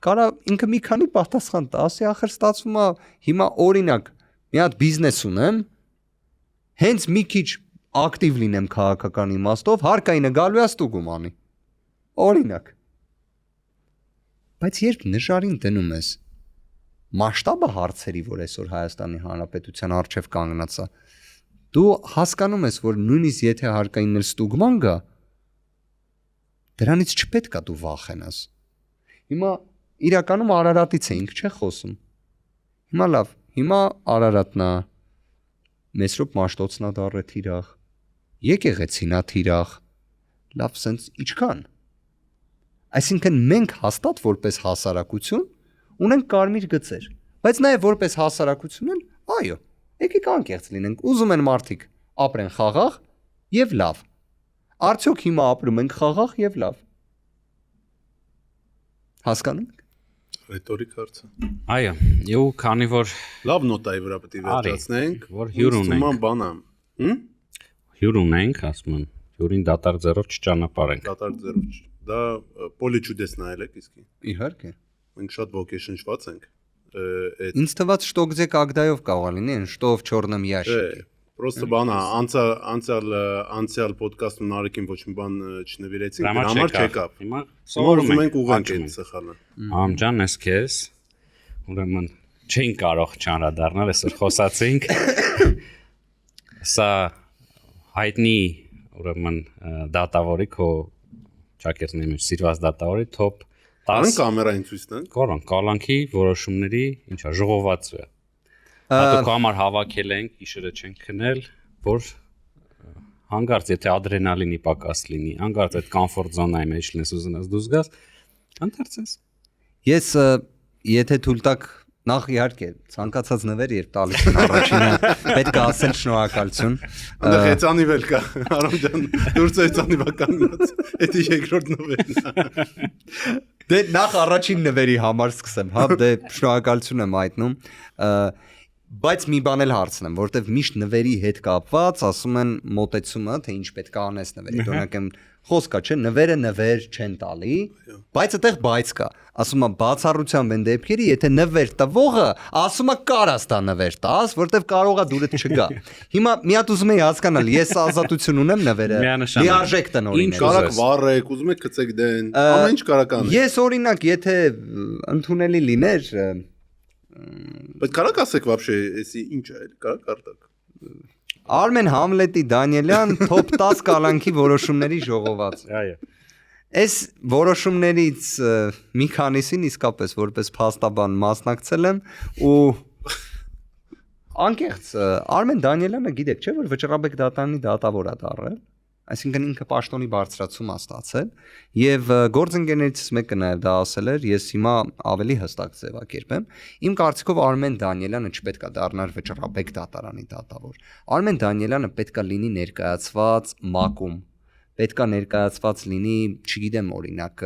[SPEAKER 1] կարա ինքը մի քանի պատասխան տա, ասի ախր ստացվում է հիմա օրինակ մի հատ բիզնես ունեմ, հենց մի քիչ ակտիվ լինեմ քաղաքական իմաստով, հարկայինը գալու է ստուգում անի։ Օրինակ։ Բայց երբ նժարին դնում ես մասշտաբը հարցերի, որ այսօր Հայաստանի Հանրապետության առջև կանգնած է, դու հասկանում ես, որ նույնիսկ եթե հարկային ստուգման գա, դրանից չպետք է դու վախենաս։ Հիմա իրականում Արարատից էինք, չէ՞ խոսում։ Հիմա լավ, հիմա Արարատն է, Մեսրոպ Մաշտոցն է դառը թիրախ, եկեղեցին է թիրախ, լավ, սենց ինչքան։ Այսինքն մենք հաստատ որպես հասարակություն ունենք կարմիր գծեր, բայց նաև որպես հասարակություն էլ, այո, եկեք անկեղծ լինենք, ուզում են մարդիկ ապրեն խաղաղ եւ լավ։ Արդյոք հիմա ապրում ենք խաղաղ եւ լավ։ Հասկանում եք։
[SPEAKER 2] Ռետորիկ հարց է։
[SPEAKER 3] Այո, ու քանի որ
[SPEAKER 2] Լավ նոտայի վրա պետք է վերջացնենք,
[SPEAKER 3] որ հյուր ունենք։
[SPEAKER 2] Ման բան է։
[SPEAKER 3] Հյուր ունենք, ասում են, հյուրին դատար ձեռով չճանապարհենք։
[SPEAKER 2] Դատար ձեռով։ Դա պոլիչուդես նայել եք իսկի։
[SPEAKER 1] Իհարկե։
[SPEAKER 2] Մենք շատ ոգեշնչված ենք։ Այդ
[SPEAKER 1] Ինձ թվաց շտոկձե կագդայով կարող լինի, այն շտով չորնամ ящик։
[SPEAKER 2] Պրոստը բան է, անցյալ ոդկասթում Նարեկին ոչ մի բան չնվիրեցինք,
[SPEAKER 3] Դրա
[SPEAKER 2] համար չեկավ։
[SPEAKER 3] Հիմա
[SPEAKER 2] Սովորում ենք ուղղենք այդ սխալը։
[SPEAKER 3] Ամջան ես քեզ, ուրեմն չեն կարող չանդրադառնալ, այսօր խոսացինք։ Սա հայտնի ուրեմն դատավորի քո ճակերտների մեջ սիրված դատավորի top 10
[SPEAKER 2] կամերային ցույց տան։
[SPEAKER 3] կորան կալանքի որոշումների ինչա ժողոված է։ Հատուկ համար հավաքել ենք, իշերը չենք քնել, որ հանգարց եթե ադրենալինի պակաս լինի, հանգարց այդ կոմֆորտ զոնայի մեջ լինես ուզենաս դուրս գաս, ընդարձես։
[SPEAKER 1] Ես եթե թույլ տաք նախ իհարկե ցանկացած նվեր երբ տալիս են առաջինը պետք է ասել շնորհակալություն։
[SPEAKER 2] Այնտեղ հեծանիվ էլ կա, Արամ ջան, դուրս հեծանիվ է կանգնած։ Դա երկրորդ նվերն է։
[SPEAKER 1] Դե նախ առաջին նվերի համար սկսեմ, հա, դե շնորհակալություն եմ հայտնում։ Բայց մի բան էլ հարցնեմ, որտեվ միշտ նվերի հետ կապված ասում են մոտեցումը, թե ինչ պետք է անես նվերի։ Օրինակ եմ խոսքա, չէ, նվերը նվեր չեն տալի, բայց այդտեղ բայց կա։ Ասում է բացառությամբ են դեպքերի, եթե նվեր տվողը ասում է կարաս տա նվեր տաս, որտեվ կարող է դուրդ չգա։ Հիմա մի հատ ուզում եի հասկանալ, ես ազատություն ունեմ նվերը լիարժեք տնօրինել։
[SPEAKER 2] Կարակ վառեք, ուզում եք գցեք դեն, ամեն ինչ կարակ անեք։
[SPEAKER 1] Ես օրինակ, եթե ընդունելի լիներ,
[SPEAKER 2] բայց կարակ ասեք вообще, էսի ինչ է, կարակ արտակ։
[SPEAKER 1] Արմեն Համլետի Դանիելյան top 10 կալանքի որոշումների ժողոված։
[SPEAKER 3] Այո։
[SPEAKER 1] Այս որոշումներից մի քանիսին իսկապես որպես փաստաբան մասնակցել եմ ու անկեղծ Արմեն Դանիելյանը գիտեք չէ որ Վճռաբեկ դատարանի դատավոր է դառել, այսինքն ինքը պաշտոնի բարձրացում է ստացել եւ գործընկերներից մեկը նաեւ դա ասել էր, ես հիմա ավելի հստակ ձևակերպեմ, իմ կարծիքով Արմեն Դանիելյանը չպետք է դառնար Վճռաբեկ դատարանի դատավոր։ Արմեն Դանիելյանը պետք է լինի ներկայացված ՄԱԿ-ում, պետք է ներկայացված լինի, չգիտեմ, օրինակ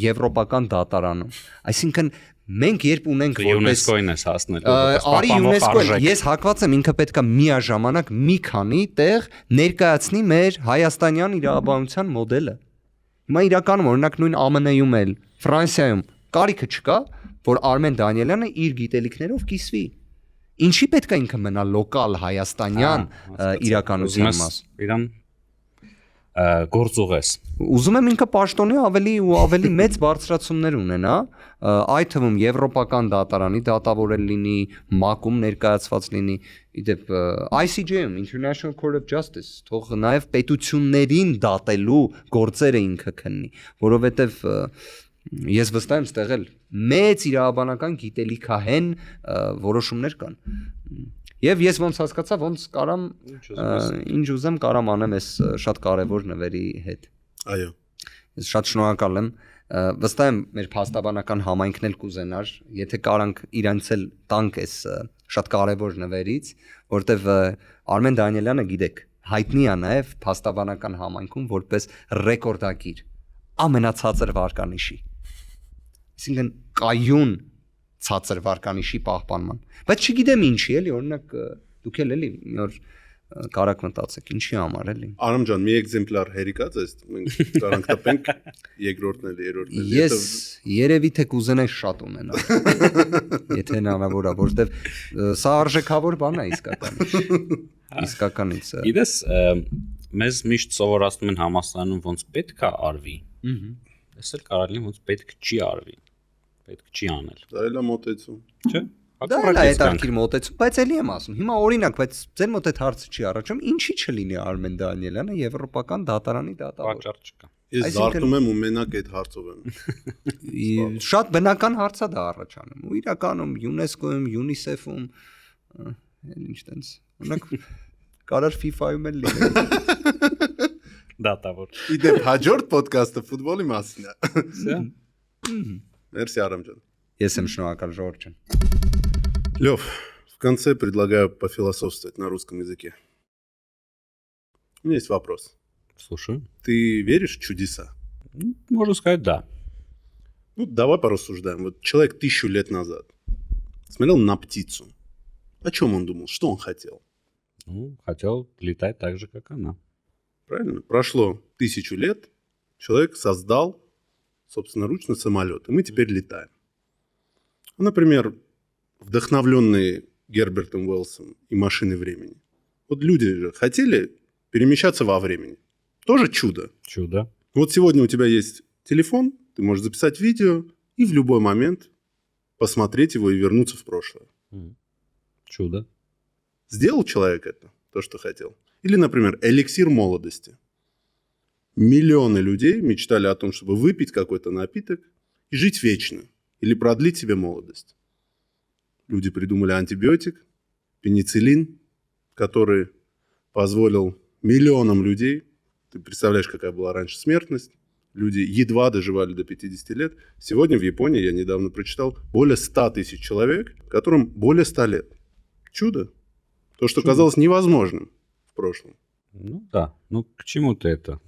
[SPEAKER 1] Եվրոպական դատարանում, այսինքն մենք երբ ունենք որպես
[SPEAKER 3] ՅՈՒՆԵՍԿՕ-ին ես հասնել,
[SPEAKER 1] արի ՅՈՒՆԵՍԿՕ-ին, ես հակված եմ, ինքը պետք է միաժամանակ մի քանի տեղ ներկայացնի մեր հայաստանյան իրավաբանության մոդելը։ Հիմա իրականում օրինակ նույն ԱՄՆ-ում էլ, Ֆրանսիայում կարիքը չկա, որ Արմեն Դանիելյանը իր գիտելիքներով կիսվի։ Ինչի պետք է ինքը մնա լոկալ հայաստանյան իրականության մաս։
[SPEAKER 3] Իրան գործուղես։
[SPEAKER 1] Ուզում եմ ինքը պաշտոնի ավելի մեծ բարձրացումներ ունենա, այդ թվում Եվրոպական դատարանի դատավոր լինի, ՄԱԿ-ում ներկայացված լինի, իդեպ ICJ-ում International Court of Justice, թող նաև պետություններին դատելու գործերը ինքը քննի, որովհետև ես վստահ եմ ստեղել մեծ իրավաբանական գիտելիքահեն որոշումներ կան։ Եվ ես ոնց հասկացա, ոնց կարամ ինչ ուզեմ կարամ անեմ այս շատ կարևոր նվերի հետ։
[SPEAKER 2] Այո։
[SPEAKER 1] Ես շատ շնորհակալ եմ։ Վստահ եմ մեր փաստաբանական համայնքն էլ կուզենար, եթե կարանք իրանց էլ տանք այս շատ կարևոր նվերից, որտեվ Արմեն Դանիելյանը գիտեք, հայտնի է նաև փաստաբանական համայնքում որպես ռեկորդագիր ամենացածր վարկանիշի։ Այսինքն կայուն ցածր վարկանիշի պահպանման։ Բայց չգիտեմ ինչի, էլի, օրինակ դուք էլի մի օր կարակ մտածեք, ինչի համար էլի։
[SPEAKER 2] Արամ ջան, մի էգզեմպլար հերիկած ես, մենք կարանք տպենք երկրորդն էլ, երրորդն էլ։
[SPEAKER 1] Ես երևի թե կուզենայի շատ ունենալ։ Եթե հնարավոր է, որովհետև սա արժեքավոր բան է իսկականից։
[SPEAKER 3] Գիտես, մեզ միշտ սովորացնում են համալսարանում ոնց պետք է արվի։ Ես էլ կարելի ոնց պետք չի արվի։ Պետք չի անել։
[SPEAKER 2] Դա էլ է մոտեցում։
[SPEAKER 3] Չէ՞։
[SPEAKER 1] Դա էլ է հետաքրքիր մոտեցում, բայց էլի եմ ասում։ Հիմա օրինակ, բայց ձեր մոտ այդ հարցը չի առաջում, ինչի չլինի Արմեն Դանիելյանը Եվրոպական դատարանի դատավոր։
[SPEAKER 3] Պատճառ չկա։
[SPEAKER 2] Ես զարթնում եմ ու մենակ այդ հարցով եմ։
[SPEAKER 1] Շատ բնական հարց է դա առաջանում։ Ու իրականում ՅՈՒՆԵՍԿՕ-ում, ՅՈՒՆԻՍԵՖ-ում ինչ տենց։ Օրինակ կարար FIFA-ում էլ լինի։
[SPEAKER 3] Դատավոր։
[SPEAKER 2] Իդեպ հաջորդ ոդկասթը ֆուտբոլի մասին է։
[SPEAKER 3] Սա։
[SPEAKER 2] Мерси, Арам ջան։
[SPEAKER 1] Ես եմ շնորհակալ, Ժորժ ջան։
[SPEAKER 2] Лев, в конце предлагаю пофилософствовать на русском языке. У меня есть вопрос.
[SPEAKER 3] Слушаю.
[SPEAKER 2] Ты веришь в чудеса?
[SPEAKER 3] Можно сказать, да.
[SPEAKER 2] Ну, давай порассуждаем. Вот человек 1000 лет назад смотрел на птицу. О чем он думал? Что он хотел?
[SPEAKER 3] Ну, хотел летать так же, как она.
[SPEAKER 2] Правильно? Прошло 1000 лет, человек создал собственноручно самолет, и мы теперь летаем. Например, вдохновленные Гербертом Уэллсом и машиной времени. Вот люди же хотели перемещаться во времени. Тоже чудо.
[SPEAKER 3] Чудо.
[SPEAKER 2] Вот сегодня у тебя есть телефон, ты можешь записать видео и в любой момент посмотреть его и вернуться в прошлое.
[SPEAKER 3] Чудо.
[SPEAKER 2] Сделал человек это, то, что хотел? Или, например, эликсир молодости. Миллионы людей мечтали о том, чтобы выпить какой-то напиток и жить вечно. Или продлить себе молодость. Люди придумали антибиотик, пенициллин, который позволил миллионам людей, ты представляешь, какая была раньше смертность, люди едва доживали до 50 лет. Сегодня в Японии, я недавно прочитал, более 100 тысяч человек, которым более 100 лет. Чудо. То, что казалось невозможным в прошлом.
[SPEAKER 3] Ну да, ну к чему ты это?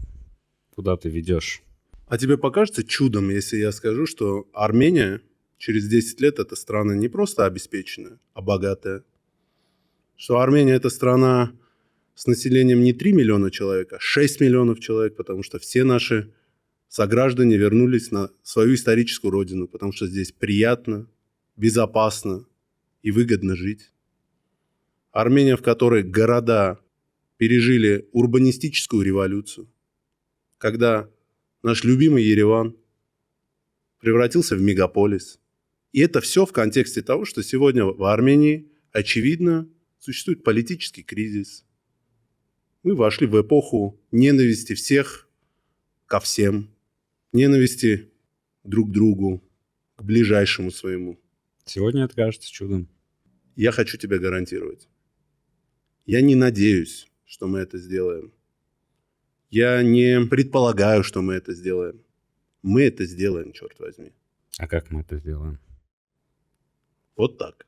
[SPEAKER 3] Куда ты ведешь?
[SPEAKER 2] А тебе покажется чудом, если я скажу, что Армения через 10 лет это страна не просто обеспеченная, а богатая? Что Армения это страна с населением не 3 миллиона человек, а 6 миллионов человек, потому что все наши сограждане вернулись на свою историческую родину, потому что здесь приятно, безопасно и выгодно жить. Армения, в которой города пережили урбанистическую революцию, когда наш любимый Ереван превратился в мегаполис. И это все в контексте того, что сегодня в Армении, очевидно, существует политический кризис. Мы вошли в эпоху ненависти всех ко всем, ненависти друг к другу, к ближайшему своему.
[SPEAKER 3] Сегодня это кажется чудом.
[SPEAKER 2] Я хочу тебе гарантировать. Я не надеюсь, что мы это сделаем. Я не предполагаю, что мы это сделаем. Мы это сделаем, черт возьми.
[SPEAKER 3] А как мы это сделаем?
[SPEAKER 2] Вот так.